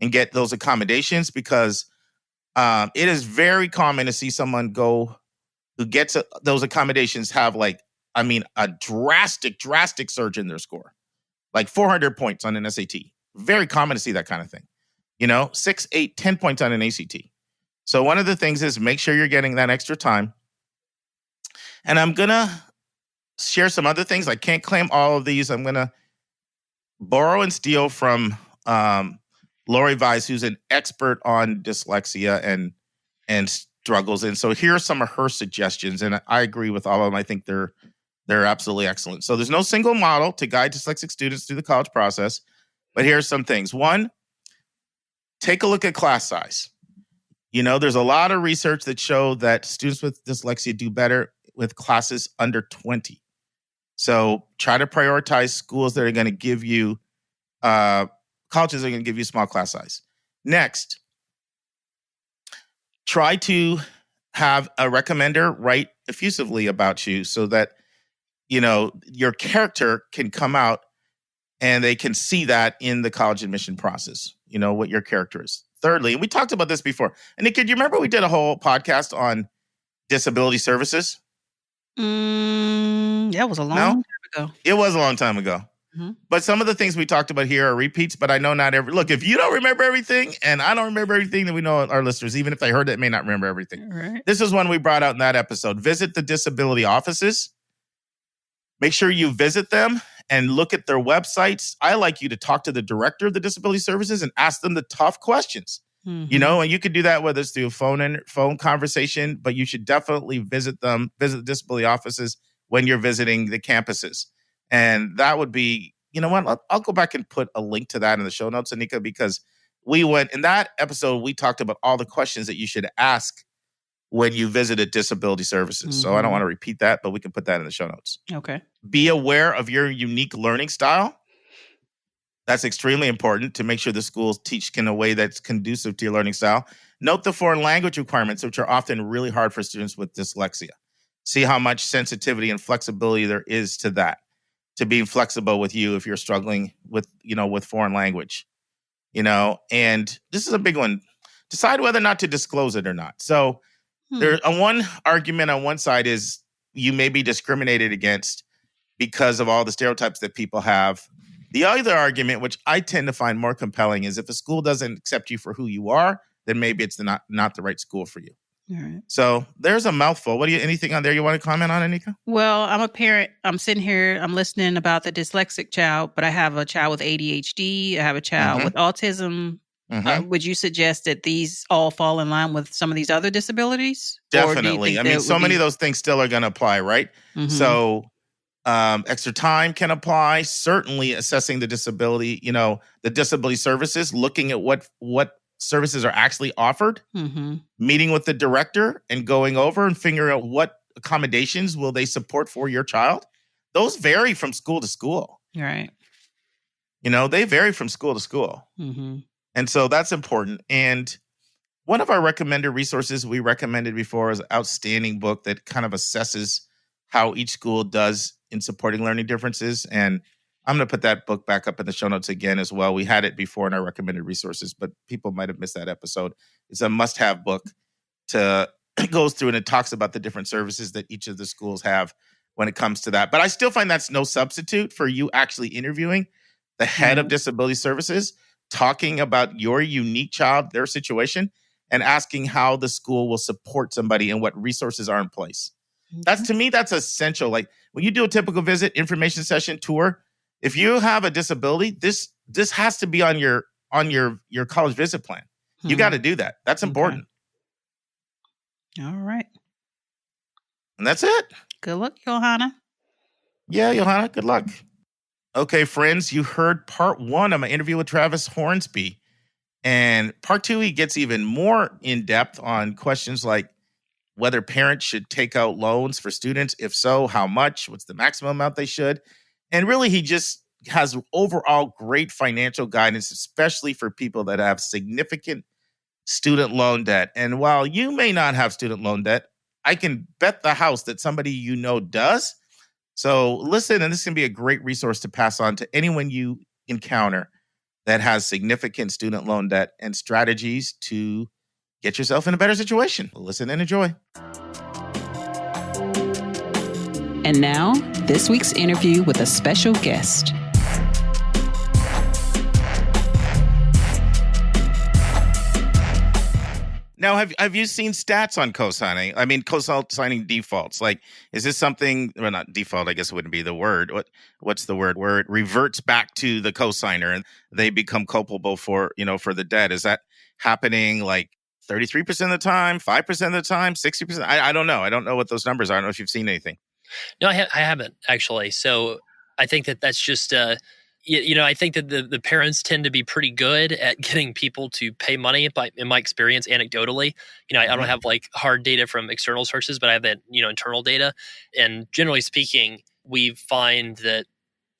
S2: and get those accommodations, because it is very common to see someone who gets those accommodations have a drastic surge in their score, like 400 points on an SAT. Very common to see that kind of thing. 6, 8, 10 points on an ACT. So one of the things is make sure you're getting that extra time. And I'm going to share some other things. I can't claim all of these. I'm going to borrow and steal from Lori Weiss, who's an expert on dyslexia and struggles. And so here are some of her suggestions. And I agree with all of them. I think they're absolutely excellent. So there's no single model to guide dyslexic students through the college process. But here are some things. One, take a look at class size. There's a lot of research that show that students with dyslexia do better with classes under 20. So try to prioritize schools that are going to give you, colleges that are going to give you small class size. Next, try to have a recommender write effusively about you so that, your character can come out and they can see that in the college admission process, what your character is. Thirdly, and we talked about this before. And Nika, do you remember we did a whole podcast on disability services?
S1: That was a long time ago.
S2: It was a long time ago. Mm-hmm. But some of the things we talked about here are repeats, but I know not look, if you don't remember everything and I don't remember everything, then we know our listeners, even if they heard it, may not remember everything.
S1: Right.
S2: This is one we brought out in that episode. Visit the disability offices. Make sure you visit them and look at their websites. I like you to talk to the director of the disability services and ask them the tough questions. Mm-hmm. And you could do that whether it's through a phone conversation, but you should definitely visit the disability offices when you're visiting the campuses. And that would be, I'll go back and put a link to that in the show notes, Anika, because we went in that episode, we talked about all the questions that you should ask when you visited disability services. Mm-hmm. So I don't want to repeat that, but we can put that in the show notes.
S1: Okay.
S2: Be aware of your unique learning style. That's extremely important to make sure the schools teach in a way that's conducive to your learning style. Note the foreign language requirements, which are often really hard for students with dyslexia. See how much sensitivity and flexibility there is to that, to being flexible with you if you're struggling with foreign language. And this is a big one. Decide whether or not to disclose it or not. So there, on one argument on one side is you may be discriminated against because of all the stereotypes that people have. The other argument, which I tend to find more compelling, is if a school doesn't accept you for who you are, then maybe it's not the right school for you.
S1: All right.
S2: So there's a mouthful. Anything on there you want to comment on, Anika?
S1: Well, I'm a parent. I'm sitting here, I'm listening about the dyslexic child, but I have a child with ADHD. I have a child with autism. Mm-hmm. Would you suggest that these all fall in line with some of these other disabilities?
S2: Definitely. I mean, so many of those things still are going to apply, right? Mm-hmm. So extra time can apply. Certainly assessing the disability, the disability services, looking at what services are actually offered, meeting with the director and going over and figuring out what accommodations will they support for your child. Those vary from school to school.
S1: Right.
S2: They vary from school to school. Mm-hmm. And so that's important. And one of our recommended resources we recommended before is an outstanding book that kind of assesses how each school does in supporting learning differences. And I'm going to put that book back up in the show notes again as well. We had it before in our recommended resources, but people might have missed that episode. It's a must-have book. It goes through and it talks about the different services that each of the schools have when it comes to that. But I still find that's no substitute for you actually interviewing the head of disability services, talking about your unique child, their situation, and asking how the school will support somebody and what resources are in place. That's, to me, that's essential. Like when you do a typical visit, information session, tour, if you have a disability, this has to be on your college visit plan. You got to do that. That's important.
S1: All right.
S2: And that's it.
S1: Good luck, Johanna.
S2: Yeah, Johanna, good luck. Okay, friends, you heard part 1 of my interview with Travis Hornsby. And part 2, he gets even more in depth on questions like whether parents should take out loans for students. If so, how much? What's the maximum amount they should? And really, he just has overall great financial guidance, especially for people that have significant student loan debt. And while you may not have student loan debt, I can bet the house that somebody you know does. So listen, and this can be a great resource to pass on to anyone you encounter that has significant student loan debt and strategies to get yourself in a better situation. Listen and enjoy.
S1: And now, this week's interview with a special guest.
S2: Now, have you seen stats on co-signing? I mean, co-signing defaults. Like, is this something? Well, not default. I guess it wouldn't be the word. What's the word? Where it reverts back to the co-signer and they become culpable for the debt. Is that happening like 33% of the time, 5% of the time, 60%? I don't know. I don't know what those numbers are. I don't know if you've seen anything.
S3: No, I haven't actually. So I think that's just. I think that the parents tend to be pretty good at getting people to pay money. In my experience, anecdotally, I don't have like hard data from external sources, but I have that internal data. And generally speaking, we find that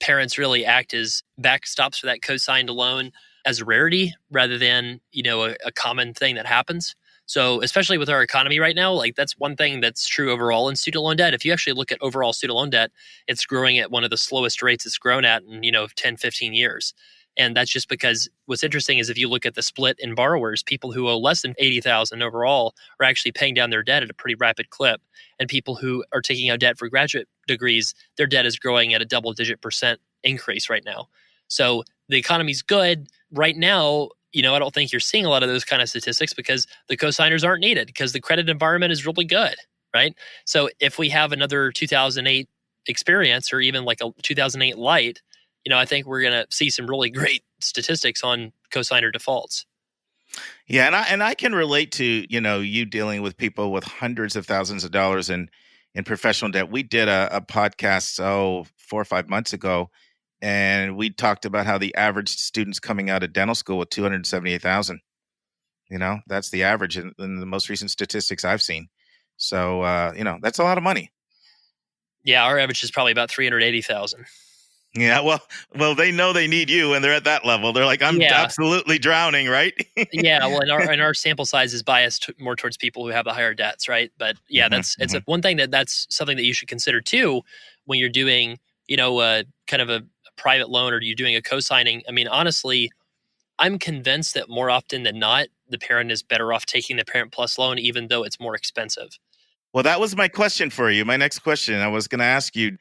S3: parents really act as backstops for that co-signed loan as a rarity rather than a common thing that happens. So especially with our economy right now, like that's one thing that's true overall in student loan debt. If you actually look at overall student loan debt, it's growing at one of the slowest rates it's grown at in 10, 15 years. And that's just because what's interesting is if you look at the split in borrowers, people who owe less than $80,000 overall are actually paying down their debt at a pretty rapid clip. And people who are taking out debt for graduate degrees, their debt is growing at a double-digit % increase right now. So the economy's good right now. I don't think you're seeing a lot of those kind of statistics because the cosigners aren't needed because the credit environment is really good, right? So if we have another 2008 experience or even like a 2008 light, I think we're going to see some really great statistics on cosigner defaults.
S2: Yeah, and I can relate to, you dealing with people with hundreds of thousands of dollars in professional debt. We did a podcast 4 or 5 months ago. And we talked about how the average student's coming out of dental school with $278,000. That's the average in the most recent statistics I've seen. So, that's a lot of money.
S3: Yeah, our average is probably about $380,000.
S2: Yeah, well, they know they need you, and they're at that level. They're like, I'm absolutely drowning, right?
S3: Yeah, well, and our sample size is biased more towards people who have the higher debts, right? But yeah, it's one thing that's something that you should consider too when you're doing, kind of a private loan or you're doing a co-signing. I mean, honestly, I'm convinced that more often than not, the parent is better off taking the Parent Plus loan, even though it's more expensive.
S2: Well, that was my question for you. My next question, I was going to ask you,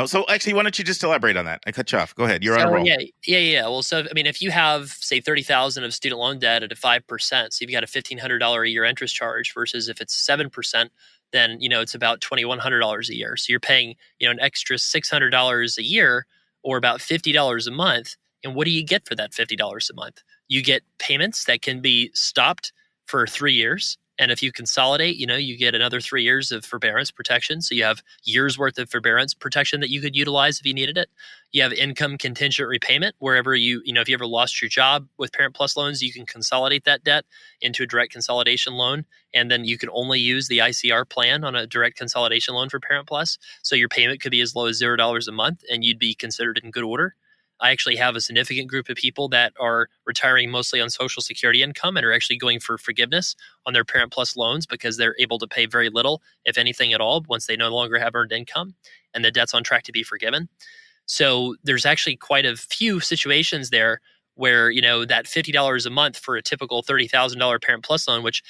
S2: so actually, why don't you just elaborate on that? I cut you off. Go ahead. You're on a roll.
S3: Yeah. Well, so, I mean, if you have, say, $30,000 of student loan debt at a 5%, so you've got a $1,500 a year interest charge versus if it's 7%, then, it's about $2,100 a year. So you're paying, an extra $600 a year or about $50 a month. And what do you get for that $50 a month? You get payments that can be stopped for 3 years. And if you consolidate, you get another 3 years of forbearance protection. So you have years worth of forbearance protection that you could utilize if you needed it. You have income contingent repayment wherever if you ever lost your job with Parent Plus loans, you can consolidate that debt into a direct consolidation loan. And then you can only use the ICR plan on a direct consolidation loan for Parent Plus. So your payment could be as low as $0 a month and you'd be considered in good order. I actually have a significant group of people that are retiring mostly on Social Security income and are actually going for forgiveness on their Parent Plus loans because they're able to pay very little, if anything at all, once they no longer have earned income and the debt's on track to be forgiven. So there's actually quite a few situations there where, that $50 a month for a typical $30,000 Parent Plus loan, which,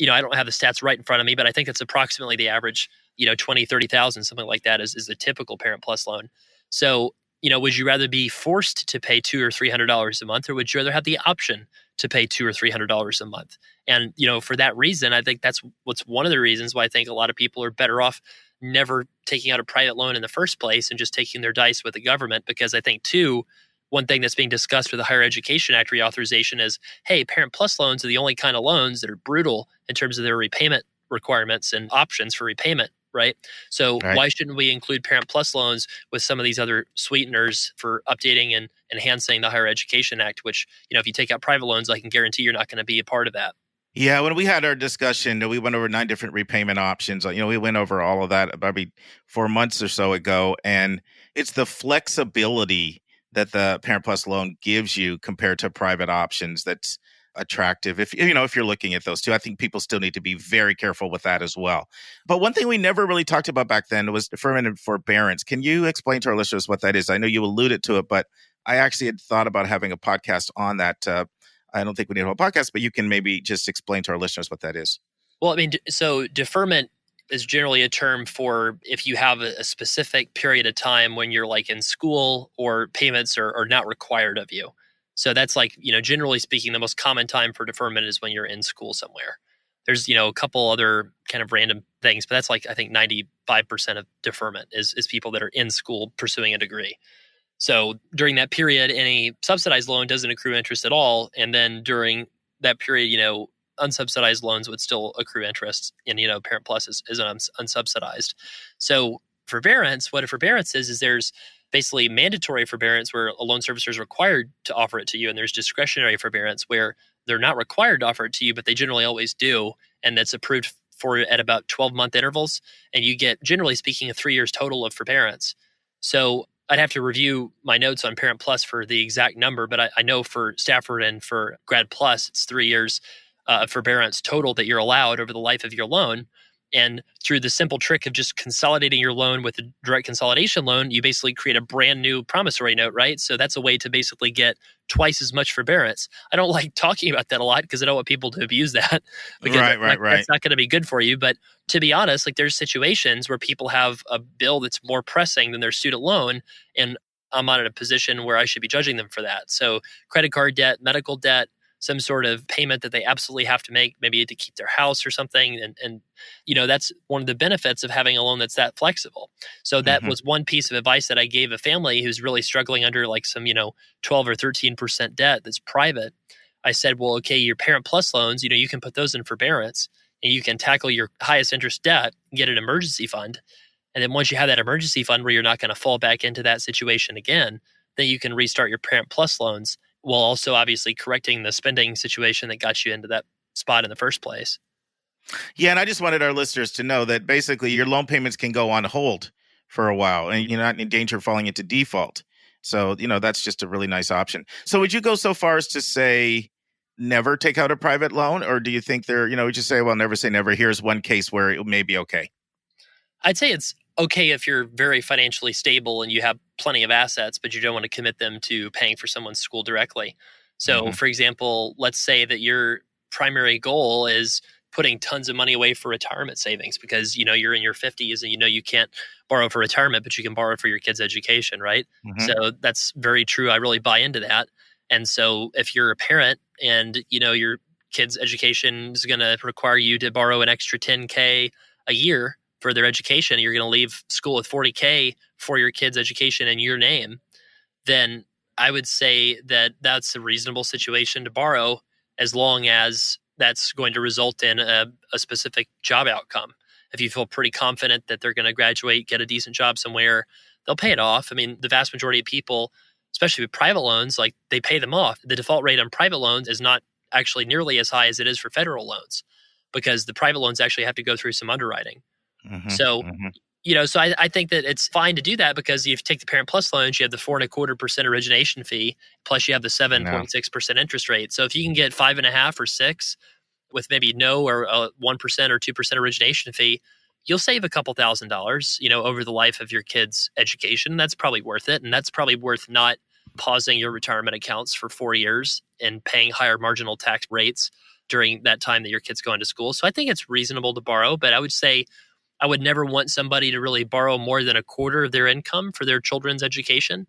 S3: I don't have the stats right in front of me, but I think that's approximately the average 20, 30,000, something like that is the typical Parent Plus loan. So, would you rather be forced to pay $200 or $300 a month, or would you rather have the option to pay $200 or $300 a month? And, for that reason, I think that's what's one of the reasons why I think a lot of people are better off never taking out a private loan in the first place and just taking their dice with the government. Because I think, too, one thing that's being discussed with the Higher Education Act reauthorization is, hey, Parent Plus loans are the only kind of loans that are brutal in terms of their repayment requirements and options for repayment, right? So why shouldn't we include Parent Plus loans with some of these other sweeteners for updating and enhancing the Higher Education Act, which, if you take out private loans, I can guarantee you're not going to be a part of that.
S2: Yeah, when we had our discussion, we went over 9 different repayment options. We went over all of that maybe 4 months or so ago, and it's the flexibility that the Parent Plus loan gives you compared to private options that's attractive. If you're looking at those two, I think people still need to be very careful with that as well. But one thing we never really talked about back then was deferment and forbearance. Can you explain to our listeners what that is? I know you alluded to it, but I actually had thought about having a podcast on that. I don't think we need a whole podcast, but you can maybe just explain to our listeners what that is.
S3: Well, so deferment is generally a term for if you have a specific period of time when you're like in school or payments are not required of you. So that's like, generally speaking, the most common time for deferment is when you're in school somewhere. There's, a couple other kind of random things, but that's like, I think 95% of deferment is people that are in school pursuing a degree. So during that period, any subsidized loan doesn't accrue interest at all. And then during that period, unsubsidized loans would still accrue interest. And, Parent Plus is unsubsidized. So forbearance, what a forbearance is there's basically mandatory forbearance where a loan servicer is required to offer it to you. And there's discretionary forbearance where they're not required to offer it to you, but they generally always do. And that's approved for at about 12-month intervals. And you get, generally speaking, 3 years total of forbearance. So I'd have to review my notes on Parent Plus for the exact number, but I know for Stafford and for Grad Plus, it's 3 years of forbearance total that you're allowed over the life of your loan. And through the simple trick of just consolidating your loan with a direct consolidation loan, you basically create a brand new promissory note, right? So that's a way to basically get twice as much forbearance. I don't like talking about that a lot because I don't want people to abuse that because that's not going to be good for you. But to be honest, like there's situations where people have a bill that's more pressing than their student loan, and I'm not in a position where I should be judging them for that. So credit card debt, medical debt, some sort of payment that they absolutely have to make, maybe to keep their house or something. And that's one of the benefits of having a loan that's that flexible. So that was one piece of advice that I gave a family who's really struggling under like some, 12 or 13% debt that's private. I said, well, okay, your Parent Plus loans, you can put those in forbearance and you can tackle your highest interest debt and get an emergency fund. And then once you have that emergency fund where you're not going to fall back into that situation again, then you can restart your Parent Plus loans, while also obviously correcting the spending situation that got you into that spot in the first place.
S2: Yeah, and I just wanted our listeners to know that basically your loan payments can go on hold for a while and you're not in danger of falling into default. So, that's just a really nice option. So would you go so far as to say never take out a private loan? Or do you think would you say, well, never say never? Here's one case where it may be okay.
S3: I'd say it's okay if you're very financially stable and you have plenty of assets, but you don't want to commit them to paying for someone's school directly. So, for example, let's say that your primary goal is putting tons of money away for retirement savings because, you're in your 50s and you can't borrow for retirement, but you can borrow for your kid's education, right? So that's very true. I really buy into that. And so if you're a parent and, your kid's education is going to require you to borrow an extra $10K a year for their education, you're going to leave school with $40K for your kid's education in your name, then I would say that that's a reasonable situation to borrow as long as that's going to result in a specific job outcome. If you feel pretty confident that they're going to graduate, get a decent job somewhere, they'll pay it off. I mean, the vast majority of people, especially with private loans, like they pay them off. The default rate on private loans is not actually nearly as high as it is for federal loans because the private loans actually have to go through some underwriting. So I think that it's fine to do that because if you take the Parent Plus loans, you have the 4.25% origination fee, plus you have the 7.6% interest rate. So if you can get 5.5 or 6 with maybe no or 1% or 2% origination fee, you'll save a couple $1,000s, over the life of your kid's education. That's probably worth it. And that's probably worth not pausing your retirement accounts for 4 years and paying higher marginal tax rates during that time that your kid's going to school. So I think it's reasonable to borrow, but I would say I would never want somebody to really borrow more than a quarter of their income for their children's education.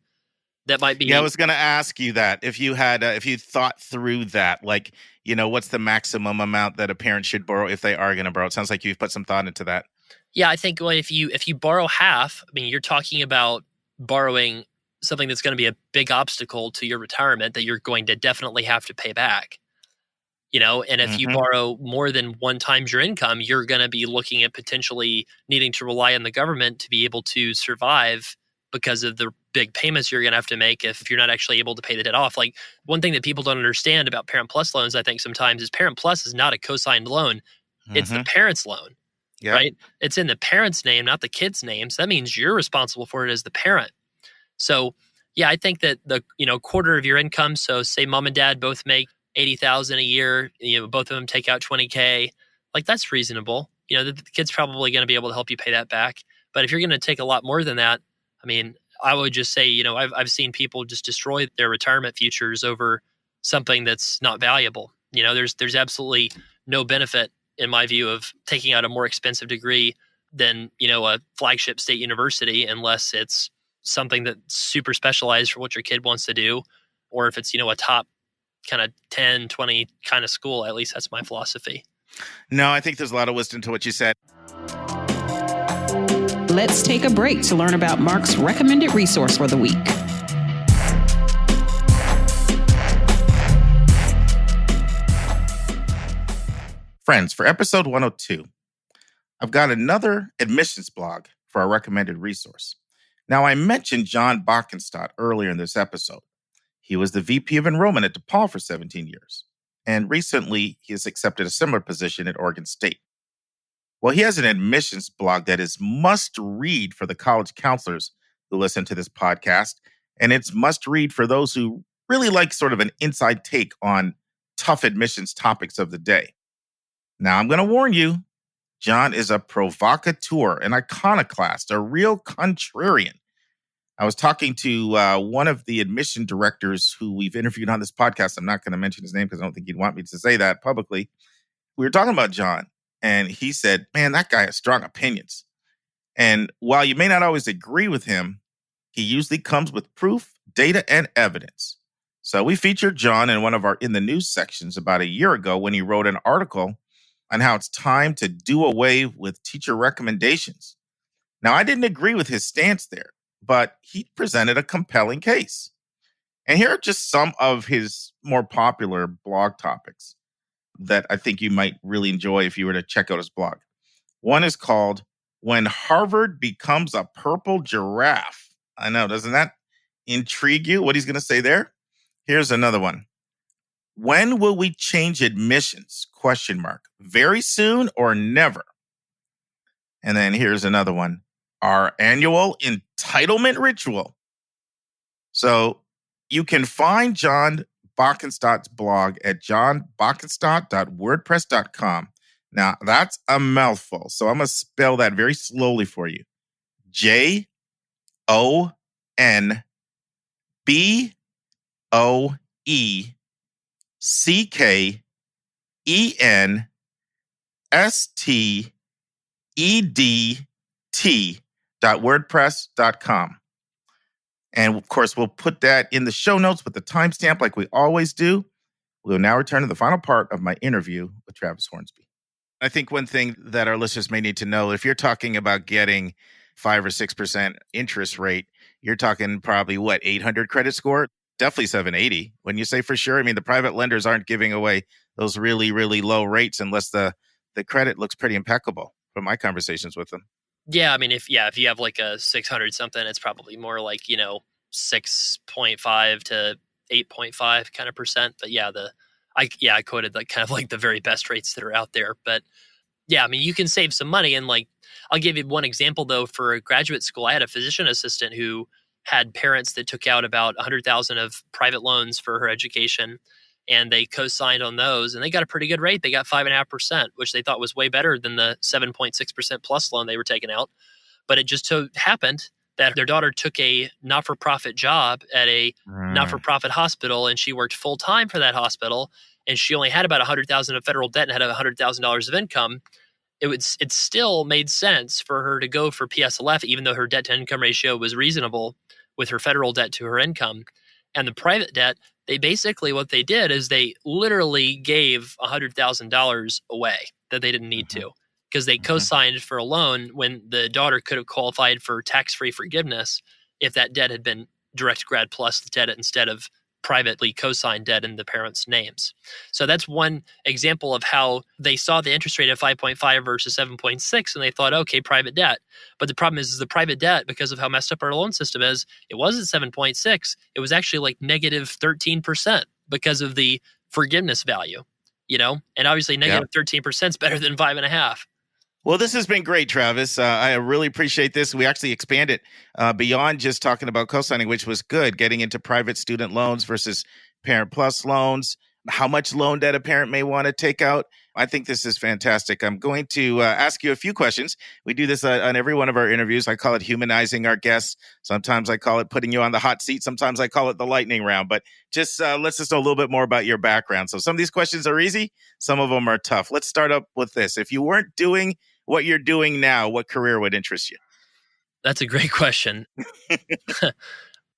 S3: That might be.
S2: Yeah, I was going to ask you that if you had, if you thought through that, like, what's the maximum amount that a parent should borrow if they are going to borrow? It sounds like you've put some thought into that.
S3: Yeah, I think if you borrow half, I mean, you're talking about borrowing something that's going to be a big obstacle to your retirement that you're going to definitely have to pay back. And if you borrow more than 1 times your income, you're going to be looking at potentially needing to rely on the government to be able to survive because of the big payments you're going to have to make if you're not actually able to pay the debt off. Like, one thing that people don't understand about Parent Plus loans, I think sometimes, is Parent Plus is not a co-signed loan. It's the parent's loan, right? It's in the parent's name, not the kid's name. So that means you're responsible for it as the parent. So yeah, I think that the quarter of your income. So say mom and dad both make $80,000 a year. Both of them take out $20K. Like, that's reasonable. The kid's probably going to be able to help you pay that back. But if you're going to take a lot more than that, I mean, I would just say, I've seen people just destroy their retirement futures over something that's not valuable. There's absolutely no benefit, in my view, of taking out a more expensive degree than, a flagship state university, unless it's something that's super specialized for what your kid wants to do, or if it's, a top kind of 10, 20 kind of school. At least that's my philosophy.
S2: No, I think there's a lot of wisdom to what you said.
S1: Let's take a break to learn about Mark's recommended resource for the week.
S2: Friends, for episode 102, I've got another admissions blog for our recommended resource. Now, I mentioned John Bockenstadt earlier in this episode. He was the VP of enrollment at DePaul for 17 years. And recently, he has accepted a similar position at Oregon State. Well, he has an admissions blog that is must read for the college counselors who listen to this podcast. And it's must read for those who really like sort of an inside take on tough admissions topics of the day. Now, I'm going to warn you, John is a provocateur, an iconoclast, a real contrarian. I was talking to one of the admission directors who we've interviewed on this podcast. I'm not going to mention his name because I don't think he'd want me to say that publicly. We were talking about John, and he said, man, that guy has strong opinions. And while you may not always agree with him, he usually comes with proof, data, and evidence. So we featured John in one of our In the News sections about a year ago when he wrote an article on how it's time to do away with teacher recommendations. Now, I didn't agree with his stance there, but he presented a compelling case. And here are just some of his more popular blog topics that I think you might really enjoy if you were to check out his blog. One is called When Harvard Becomes a Purple Giraffe. I know, doesn't that intrigue you, what he's going to say there? Here's another one. When will we change admissions? ? Very soon or never? And then here's another one. Our annual entitlement ritual. So you can find John Bockenstadt's blog at johnbockenstadt.wordpress.com. Now, that's a mouthful, so I'm going to spell that very slowly for you. JOHNBOECKENSTEDT.wordpress.com. And of course, we'll put that in the show notes with the timestamp like we always do. We'll now return to the final part of my interview with Travis Hornsby. I think one thing that our listeners may need to know, if you're talking about getting 5 or 6% interest rate, you're talking probably 800 credit score? Definitely 780. When you say for sure, I mean, the private lenders aren't giving away those really, really low rates unless the credit looks pretty impeccable from my conversations with them.
S3: Yeah, I mean, if you have like a 600 something, it's probably more like, 6.5 to 8.5 kind of percent. But yeah, I quoted like kind of like the very best rates that are out there. But yeah, I mean, you can save some money. And like, I'll give you one example though. For a graduate school, I had a physician assistant who had parents that took out about $100,000 of private loans for her education, and they co-signed on those, and they got a pretty good rate. They got 5.5%, which they thought was way better than the 7.6% plus loan they were taking out. But it just so happened that their daughter took a not-for-profit job at a not-for-profit hospital, and she worked full-time for that hospital, and she only had about $100,000 of federal debt and had $100,000 of income. it still made sense for her to go for PSLF, even though her debt to income ratio was reasonable with her federal debt to her income. And the private debt, they basically, what they did is they literally gave $100,000 away that they didn't need to, because they co-signed for a loan when the daughter could have qualified for tax-free forgiveness if that debt had been direct grad plus debt instead of privately co-signed debt in the parents' names. So that's one example of how they saw the interest rate of 5.5 versus 7.6, and they thought, okay, private debt. But the problem is the private debt, because of how messed up our loan system is, it wasn't 7.6. It was actually like negative 13% because of the forgiveness value, and obviously negative 13% is better than 5.5.
S2: Well, this has been great, Travis. I really appreciate this. We actually expanded beyond just talking about co-signing, which was good, getting into private student loans versus Parent Plus loans, how much loan debt a parent may want to take out. I think this is fantastic. I'm going to ask you a few questions. We do this on every one of our interviews. I call it humanizing our guests. Sometimes I call it putting you on the hot seat. Sometimes I call it the lightning round. But just let's just know a little bit more about your background. So some of these questions are easy. Some of them are tough. Let's start up with this. If you weren't doing what you're doing now, what career would interest you?
S3: That's a great question.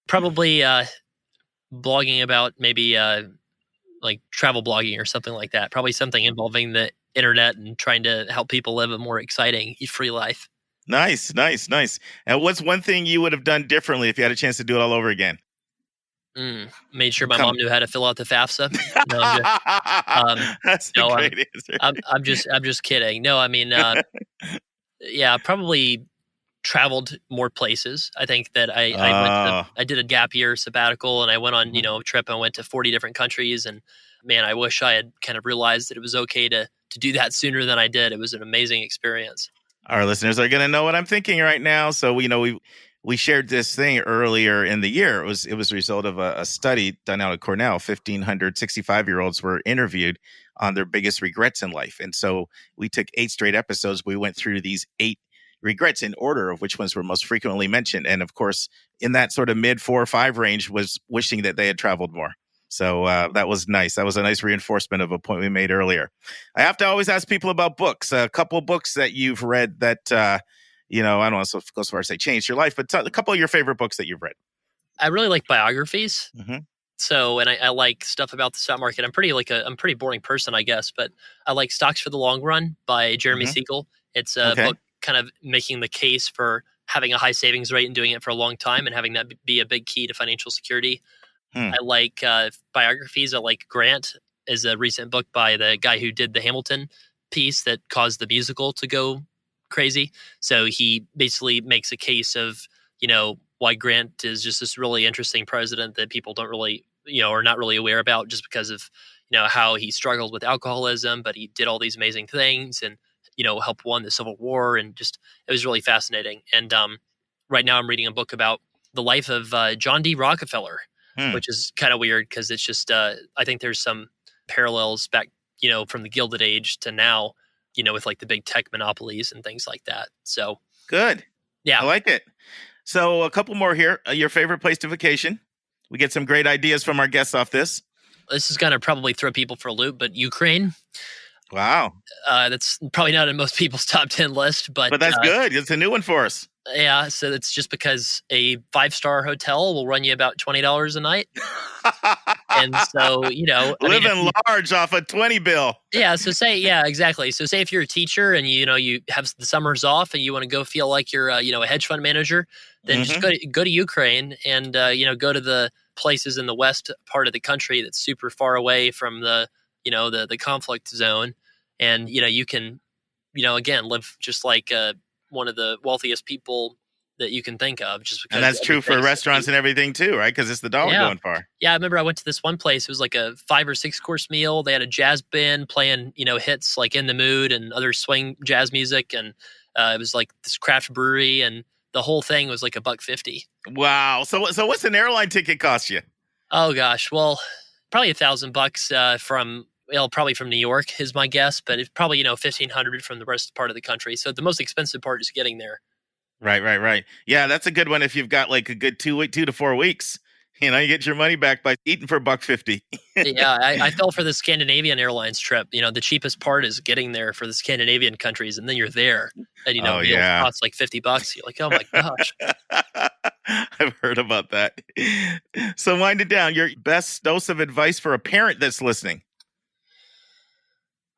S3: Probably blogging about maybe like travel blogging or something like that. Probably something involving the internet and trying to help people live a more exciting, free life.
S2: Nice. And what's one thing you would have done differently if you had a chance to do it all over again?
S3: Made sure my mom knew how to fill out the FAFSA.
S2: That's a great answer.
S3: I'm just kidding. No, I mean, yeah, probably traveled more places. I think that I did a gap year sabbatical, and I went on a trip. I went to 40 different countries, and man, I wish I had kind of realized that it was okay to do that sooner than I did. It was an amazing experience.
S2: Our listeners are going to know what I'm thinking right now. So we shared this thing earlier in the year. It was a result of a study done out at Cornell. 1,500 65-year-olds were interviewed on their biggest regrets in life. And so we took 8 straight episodes. We went through these 8 regrets in order of which ones were most frequently mentioned. And of course, in that sort of mid 4 or 5 range was wishing that they had traveled more. So that was nice. That was a nice reinforcement of a point we made earlier. I have to always ask people about books. A couple of books that you've read that, I don't want to go so far as say changed your life, but a couple of your favorite books that you've read.
S3: I really like biographies. So, and I like stuff about the stock market. I'm I'm a pretty boring person, I guess, but I like Stocks for the Long Run by Jeremy Siegel. It's a book kind of making the case for having a high savings rate and doing it for a long time and having that be a big key to financial security. I like biographies. I like Grant is a recent book by the guy who did the Hamilton piece that caused the musical to go crazy. So he basically makes a case of, why Grant is just this really interesting president that people don't really, are not really aware about just because of, how he struggled with alcoholism, but he did all these amazing things and, helped won the Civil War. And just, it was really fascinating. And right now I'm reading a book about the life of John D. Rockefeller, which is kind of weird because it's just, I think there's some parallels back, from the Gilded Age to now, with like the big tech monopolies and things like that. So
S2: good.
S3: Yeah.
S2: I like it. So a couple more here. Your favorite place to vacation? We get some great ideas from our guests off this.
S3: This is going to probably throw people for a loop, but Ukraine.
S2: Wow.
S3: That's probably not in most people's top 10 list, but
S2: that's good. It's a new one for us.
S3: Yeah. So it's just because a 5-star hotel will run you about $20 a night. And so,
S2: living large off a 20 bill.
S3: Yeah. So exactly. So say if you're a teacher and you have the summers off and you want to go feel like you're a hedge fund manager, then just go to Ukraine and go to the places in the west part of the country that's super far away from the conflict zone, and you can again live just like one of the wealthiest people that you can think of, just because.
S2: And that's true for restaurants and everything too, right? Because it's the dollar going far.
S3: Yeah, I remember I went to this one place. It was like a 5 or 6 course meal. They had a jazz band playing, hits like In the Mood and other swing jazz music, and it was like this craft brewery, and the whole thing was like $1.50.
S2: Wow. So what's an airline ticket cost you?
S3: Oh gosh, well, probably $1,000 from. Well, probably from New York is my guess, but it's probably, $1,500 from the rest part of the country. So the most expensive part is getting there.
S2: Right. Yeah, that's a good one if you've got like a good 2 to 4 weeks. You get your money back by eating for $1.50.
S3: Yeah, I fell for the Scandinavian Airlines trip. The cheapest part is getting there for the Scandinavian countries, and then you're there, and
S2: Oh,
S3: meals
S2: yeah.
S3: cost like $50. You're like, oh my gosh.
S2: I've heard about that. So wind it down. Your best dose of advice for a parent that's listening.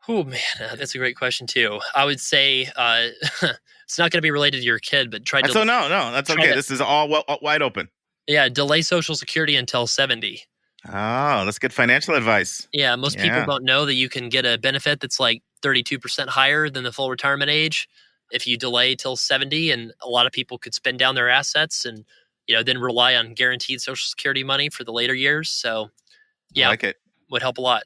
S3: Oh man, that's a great question too. I would say it's not going to be related to your kid, but try to.
S2: So no, that's okay. This is all wide open.
S3: Yeah, delay Social Security until 70.
S2: Oh, that's good financial advice.
S3: Yeah, most people don't know that you can get a benefit that's like 32% higher than the full retirement age if you delay till 70, and a lot of people could spend down their assets and then rely on guaranteed Social Security money for the later years. So yeah,
S2: I like it.
S3: Would help a lot.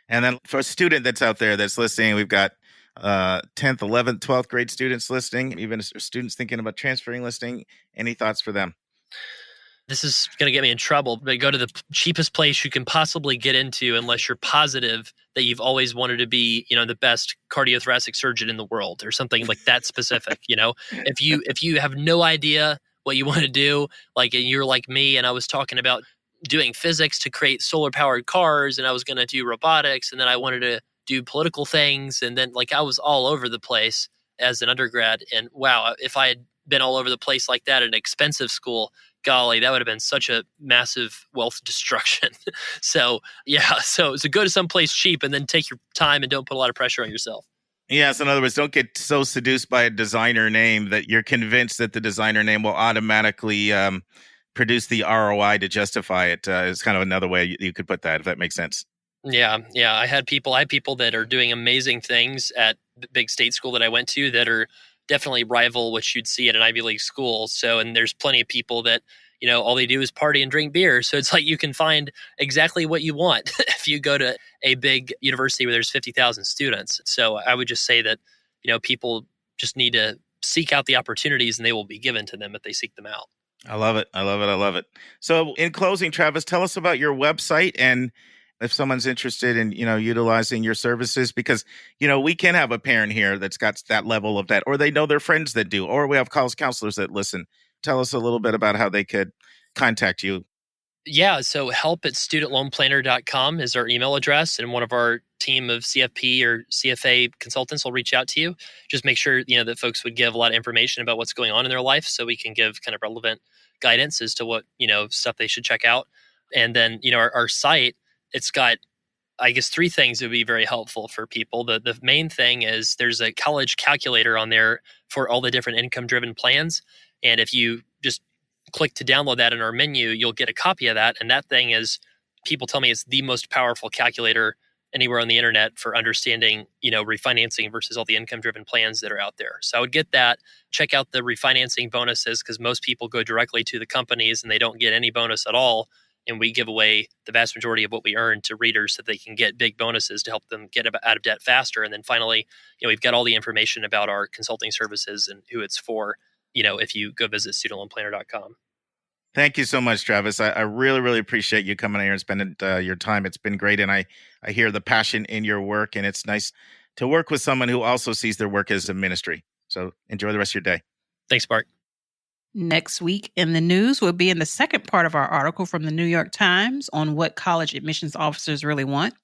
S2: And then for a student that's out there that's listening, we've got 10th, 11th, 12th grade students listening, even students thinking about transferring listening. Any thoughts for them?
S3: This is going to get me in trouble, but go to the cheapest place you can possibly get into unless you're positive that you've always wanted to be, the best cardiothoracic surgeon in the world or something like that specific. If you have no idea what you want to do, like, and you're like me, and I was talking about doing physics to create solar powered cars, and I was going to do robotics, and then I wanted to do political things, and then I was all over the place as an undergrad. And wow, if I had been all over the place like that at an expensive school, golly, that would have been such a massive wealth destruction. So go to someplace cheap and then take your time and don't put a lot of pressure on yourself.
S2: Yes, in other words, don't get so seduced by a designer name that you're convinced that the designer name will automatically produce the ROI to justify it. Is kind of another way you could put that, if that makes sense.
S3: Yeah. I had people that are doing amazing things at the big state school that I went to that are definitely rival what you'd see at an Ivy League school. So, and there's plenty of people that, all they do is party and drink beer. So it's like you can find exactly what you want if you go to a big university where there's 50,000 students. So I would just say that, people just need to seek out the opportunities and they will be given to them if they seek them out.
S2: I love it. So in closing, Travis, tell us about your website and if someone's interested in, utilizing your services, because, we can have a parent here that's got that level of that, or they know their friends that do, or we have college counselors that listen. Tell us a little bit about how they could contact you.
S3: Yeah. So help@studentloanplanner.com is our email address, and one of our team of CFP or CFA consultants will reach out to you. Just make sure, that folks would give a lot of information about what's going on in their life so we can give kind of relevant guidance as to what, stuff they should check out. And then, our site, it's got, I guess, 3 things that would be very helpful for people. The main thing is there's a college calculator on there for all the different income-driven plans. And if you just click to download that in our menu, you'll get a copy of that. And that thing is, people tell me it's the most powerful calculator anywhere on the internet for understanding, refinancing versus all the income-driven plans that are out there. So I would get that. Check out the refinancing bonuses, because most people go directly to the companies and they don't get any bonus at all. And we give away the vast majority of what we earn to readers so they can get big bonuses to help them get out of debt faster. And then finally, we've got all the information about our consulting services and who it's for, if you go visit studentloanplanner.com.
S2: Thank you so much, Travis. I really, really appreciate you coming here and spending your time. It's been great. And I hear the passion in your work, and it's nice to work with someone who also sees their work as a ministry. So enjoy the rest of your day.
S3: Thanks, Bart.
S1: Next week in the news, we'll be in the second part of our article from the New York Times on what college admissions officers really want.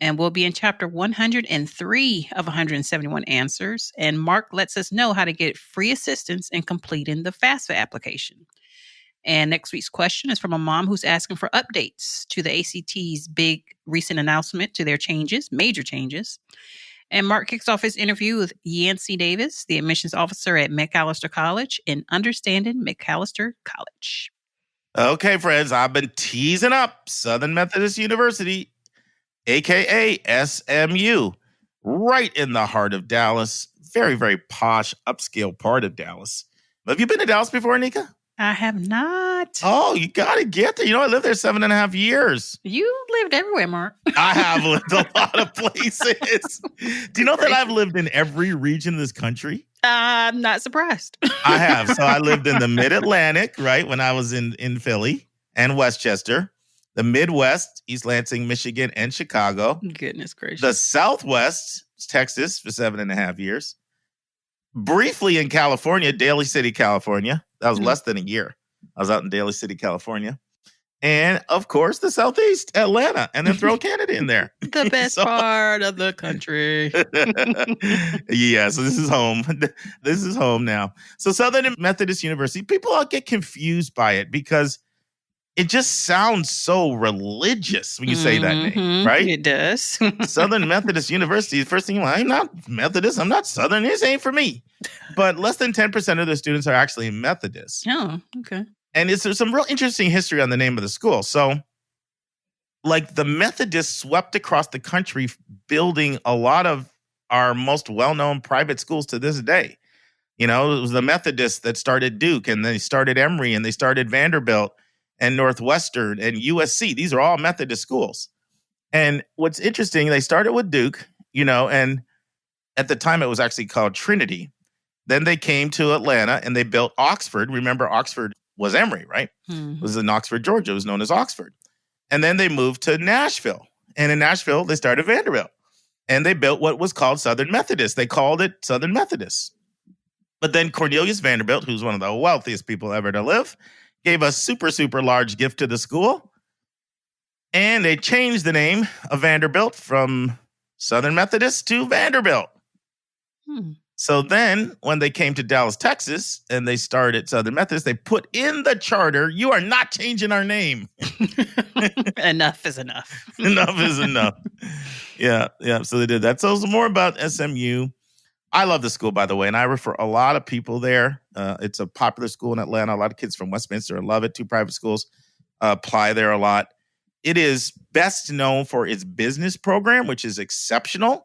S1: And we'll be in chapter 103 of 171 answers. And Mark lets us know how to get free assistance in completing the FAFSA application. And next week's question is from a mom who's asking for updates to the ACT's big recent announcement to their major changes. And Mark kicks off his interview with Yancey Davis, the admissions officer at Macalester College, in Understanding Macalester College.
S2: Okay, friends, I've been teasing up Southern Methodist University, a.k.a. SMU, right in the heart of Dallas. Very, very posh, upscale part of Dallas. Have you been to Dallas before, Nika?
S1: I have not.
S2: Oh, you got to get there. I lived there 7.5 years.
S1: You lived everywhere, Mark.
S2: I have lived a lot of places. Do you know that I've lived in every region of this country?
S1: I'm not surprised.
S2: I have. So I lived in the Mid-Atlantic, right, when I was in Philly and Westchester. The Midwest, East Lansing, Michigan, and Chicago.
S1: Goodness gracious.
S2: The Southwest, Texas, for 7.5 years. Briefly in California, Daly City, California. That was less than a year. I was out in Daly City, California. and of course the Southeast, Atlanta, and then throw Canada in there.
S1: The best part of the country.
S2: Yeah, so this is home. This is home now. So Southern Methodist University, people all get confused by it because it just sounds so religious when you say that name, right?
S1: It does.
S2: Southern Methodist University, the first thing, well, I'm not Methodist, I'm not Southern, this ain't for me. But less than 10% of the students are actually Methodist.
S1: Oh, okay.
S2: And there's some real interesting history on the name of the school. So, like, the Methodists swept across the country building a lot of our most well-known private schools to this day. You know, it was the Methodists that started Duke, and they started Emory, and they started Vanderbilt and Northwestern and USC. These are all Methodist schools. And what's interesting, they started with Duke, you know, and at the time it was actually called Trinity. Then they came to Atlanta and they built Oxford. Remember, Oxford was Emory, right? It was in Oxford, Georgia. It was known as Oxford. And then they moved to Nashville. And in Nashville, they started Vanderbilt. And they built what was called Southern Methodist. They called it Southern Methodist. But then Cornelius Vanderbilt, who's one of the wealthiest people ever to live, gave a super, super large gift to the school. And they changed the name of Vanderbilt from Southern Methodist to Vanderbilt. So then when they came to Dallas, Texas, and they started Southern Methodist, they put in the charter, you are not changing our name.
S1: Enough is enough.
S2: Enough is enough. Yeah. So they did that. So it's more about SMU. I love the school, by the way, and I refer a lot of people there. It's a popular school in Atlanta. A lot of kids from Westminster love it. 2 private schools apply there a lot. It is best known for its business program, which is exceptional.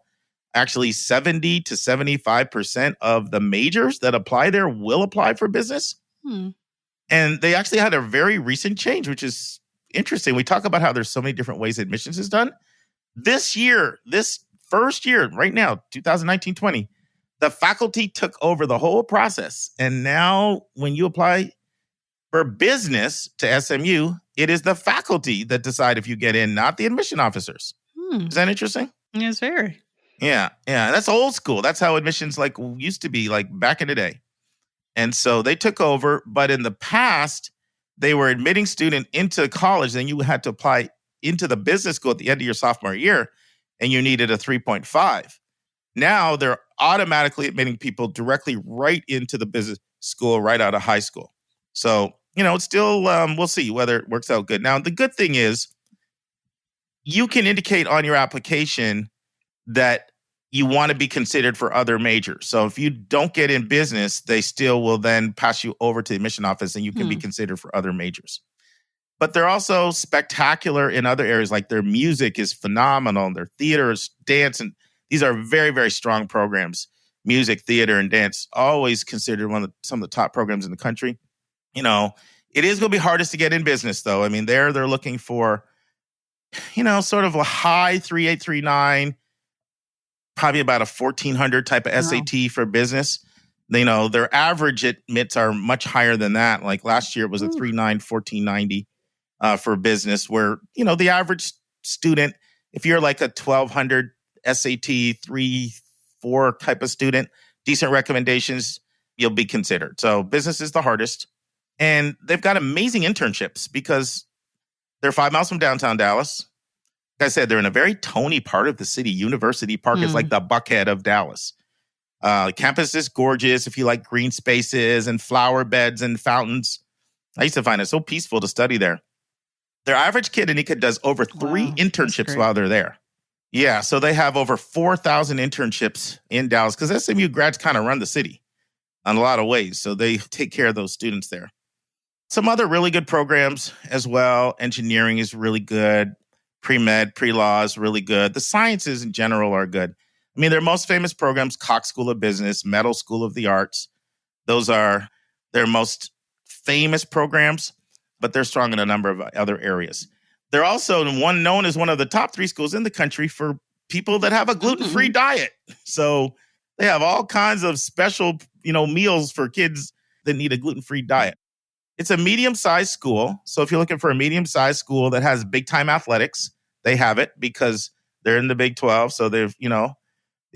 S2: Actually, 70 to 75% of the majors that apply there will apply for business. And they actually had a very recent change, which is interesting. We talk about how there's so many different ways admissions is done. This year, this first year, right now, 2019-20, the faculty took over the whole process. And now when you apply for business to SMU, it is the faculty that decide if you get in, not the admission officers. Is that interesting?
S1: Yes, very.
S2: Yeah. That's old school. That's how admissions like used to be, like back in the day. And so they took over, but in the past, they were admitting student into college. Then you had to apply into the business school at the end of your sophomore year, and you needed a 3.5. Now they're automatically admitting people directly right into the business school right out of high school. So, you know, it's still, we'll see whether it works out good. Now, the good thing is you can indicate on your application that you want to be considered for other majors. So if you don't get in business, they still will then pass you over to the admission office and you can be considered for other majors. But they're also spectacular in other areas, like their music is phenomenal, their theater, dance, and these are very, very strong programs. Music, theater, and dance, always considered some of the top programs in the country. You know, it is going to be hardest to get in business, though. I mean, they're looking for, you know, sort of a high 3.8, 3.9, probably about a 1,400 type of SAT for business. You know, their average admits are much higher than that. Like last year, it was a 3.9, 1,490 for business, where, you know, the average student, if you're like a 1,200 SAT 3.4 type of student, decent recommendations, you'll be considered. So business is the hardest. And they've got amazing internships because they're 5 miles from downtown Dallas. Like I said, they're in a very Tony part of the city. University Park is like the Buckhead of Dallas. Campus is gorgeous if you like green spaces and flower beds and fountains. I used to find it so peaceful to study there. Their average kid in Nika does over 3 internships while they're there. Yeah, so they have over 4,000 internships in Dallas because SMU grads kind of run the city in a lot of ways. So they take care of those students there. Some other really good programs as well. Engineering is really good. Pre-med, pre-law is really good. The sciences in general are good. I mean, their most famous programs, Cox School of Business, Meadow School of the Arts. Those are their most famous programs, but they're strong in a number of other areas. They're also known as one of the top 3 schools in the country for people that have a gluten-free diet. So they have all kinds of special, meals for kids that need a gluten-free diet. It's a medium-sized school. So if you're looking for a medium-sized school that has big-time athletics, they have it because they're in the Big 12. So they've, you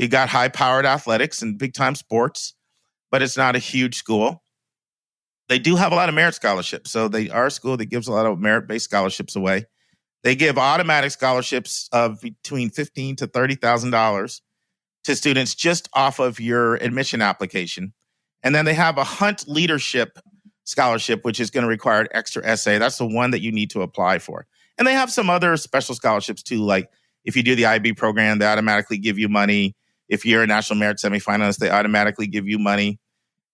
S2: got high-powered athletics and big-time sports, but it's not a huge school. They do have a lot of merit scholarships. So they are a school that gives a lot of merit-based scholarships away. They give automatic scholarships of between $15,000 to $30,000 to students just off of your admission application. And then they have a Hunt Leadership Scholarship, which is going to require an extra essay. That's the one that you need to apply for. And they have some other special scholarships too, like if you do the IB program, they automatically give you money. If you're a national merit semifinalist, they automatically give you money.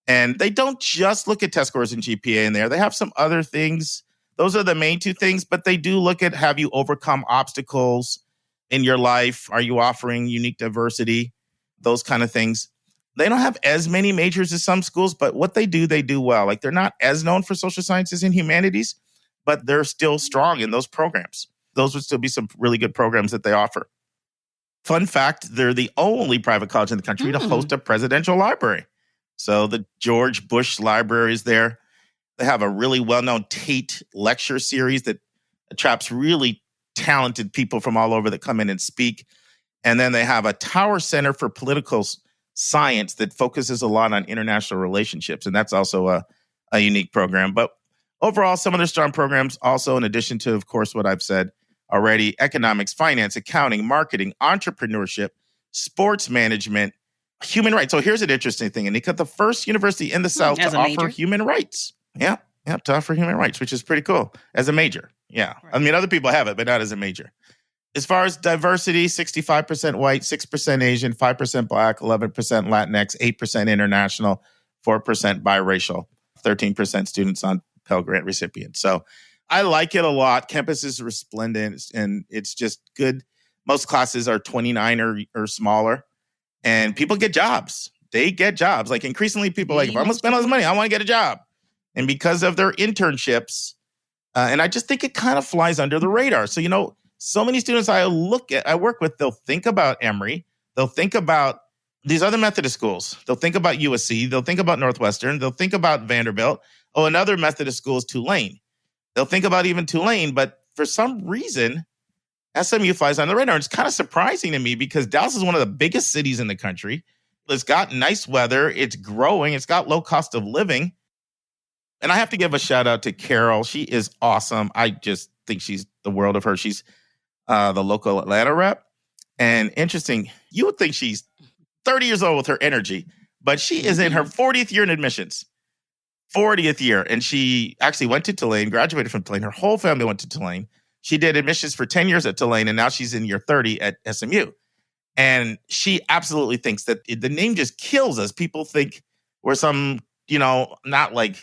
S2: And they don't just look at test scores and GPA in there. They have some other things. Those are the main two things, but they do look at, have you overcome obstacles in your life? Are you offering unique diversity? Those kind of things. They don't have as many majors as some schools, but what they do well. Like, they're not as known for social sciences and humanities, but they're still strong in those programs. Those would still be some really good programs that they offer. Fun fact, they're the only private college in the country to host a presidential library. So the George Bush Library is there. They have a really well-known Tate lecture series that attracts really talented people from all over that come in and speak. And then they have a Tower Center for Political Science that focuses a lot on international relationships. And that's also a unique program. But overall, some of their strong programs also, in addition to, of course, what I've said already, economics, finance, accounting, marketing, entrepreneurship, sports management, human rights. So here's an interesting thing. Anika, the first university in the South to offer human rights. Yeah, to offer human rights, which is pretty cool as a major. Yeah. Right. I mean, other people have it, but not as a major. As far as diversity, 65% white, 6% Asian, 5% Black, 11% Latinx, 8% international, 4% biracial, 13% students on Pell Grant recipients. So I like it a lot. Campus is resplendent, and it's just good. Most classes are 29 or smaller, and people get jobs. They get jobs. Like, increasingly, people are like, if I'm going to spend all this money, I want to get a job. And because of their internships, and I just think it kind of flies under the radar. So, so many students I work with, they'll think about Emory. They'll think about these other Methodist schools. They'll think about USC. They'll think about Northwestern. They'll think about Vanderbilt. Oh, another Methodist school is Tulane. They'll think about even Tulane. But for some reason, SMU flies on the radar. It's kind of surprising to me because Dallas is one of the biggest cities in the country. It's got nice weather. It's growing. It's got low cost of living. And I have to give a shout out to Carol. She is awesome. I just think she's the world of her. She's the local Atlanta rep. And interesting, you would think she's 30 years old with her energy, but she is in her 40th year in admissions. 40th year. And she actually went to Tulane, graduated from Tulane. Her whole family went to Tulane. She did admissions for 10 years at Tulane, and now she's in year 30 at SMU. And she absolutely thinks that the name just kills us. People think we're some, not like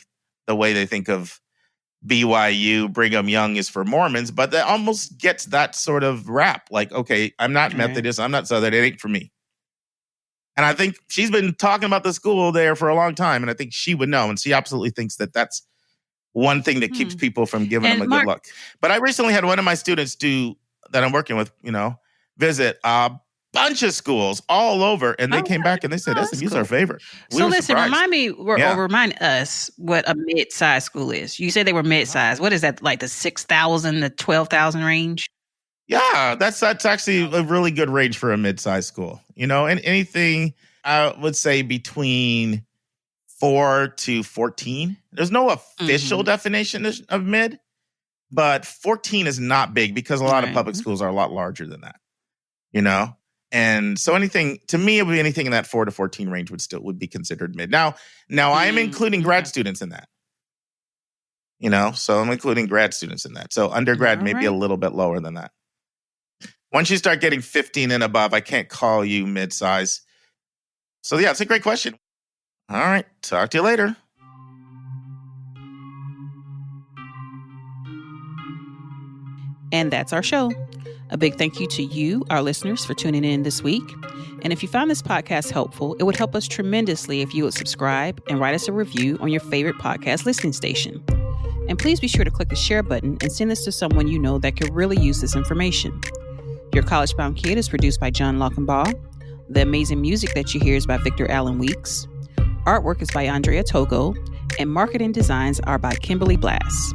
S2: the way they think of BYU, Brigham Young is for Mormons, but that almost gets that sort of rap. Like, okay, I'm not Methodist, I'm not Southern, it ain't for me. And I think she's been talking about the school there for a long time, and I think she would know. And she absolutely thinks that that's one thing that keeps people from giving them a good look. But I recently had one of my students that I'm working with, visit a bunch of schools all over, and they came back and they said, SMU's our favorite.
S1: So listen, remind us what a mid-sized school is. You said they were mid-sized. What is that, like the 6,000 to 12,000 range?
S2: Yeah, that's actually a really good range for a mid-sized school. And anything, I would say, between 4 to 14. There's no official definition of mid, but 14 is not big because a lot of public schools are a lot larger than that, And so to me, it would be anything in that 4 to 14 range would be considered mid. Now I am including grad students in that, so I'm including grad students in that. So undergrad may be a little bit lower than that. Once you start getting 15 and above, I can't call you mid-size. So yeah, it's a great question. All right. Talk to you later.
S1: And that's our show. A big thank you to you, our listeners, for tuning in this week. And if you found this podcast helpful, it would help us tremendously if you would subscribe and write us a review on your favorite podcast listening station. And please be sure to click the share button and send this to someone you know that could really use this information. Your College Bound Kid is produced by John Lockenbaugh. The amazing music that you hear is by Victor Allen Weeks. Artwork is by Andrea Togo. And marketing designs are by Kimberly Blass.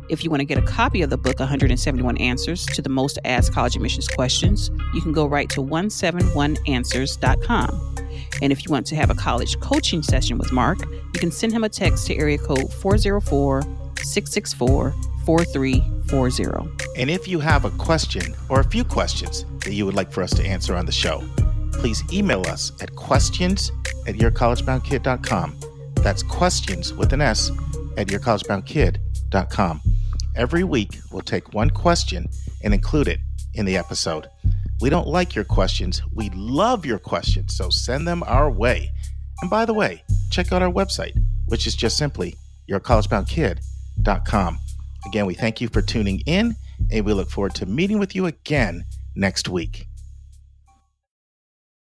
S1: If you want to get a copy of the book, 171 Answers to the Most Asked College Admissions Questions, you can go right to 171answers.com. And if you want to have a college coaching session with Mark, you can send him a text to area code 404-664-4340.
S2: And if you have a question or a few questions that you would like for us to answer on the show, please email us at questions@yourcollegeboundkid.com. That's questions with an S at yourcollegeboundkid.com. Every week, we'll take one question and include it in the episode. We don't like your questions. We love your questions, so send them our way. And by the way, check out our website, which is just simply yourcollegeboundkid.com. Again, we thank you for tuning in, and we look forward to meeting with you again next week.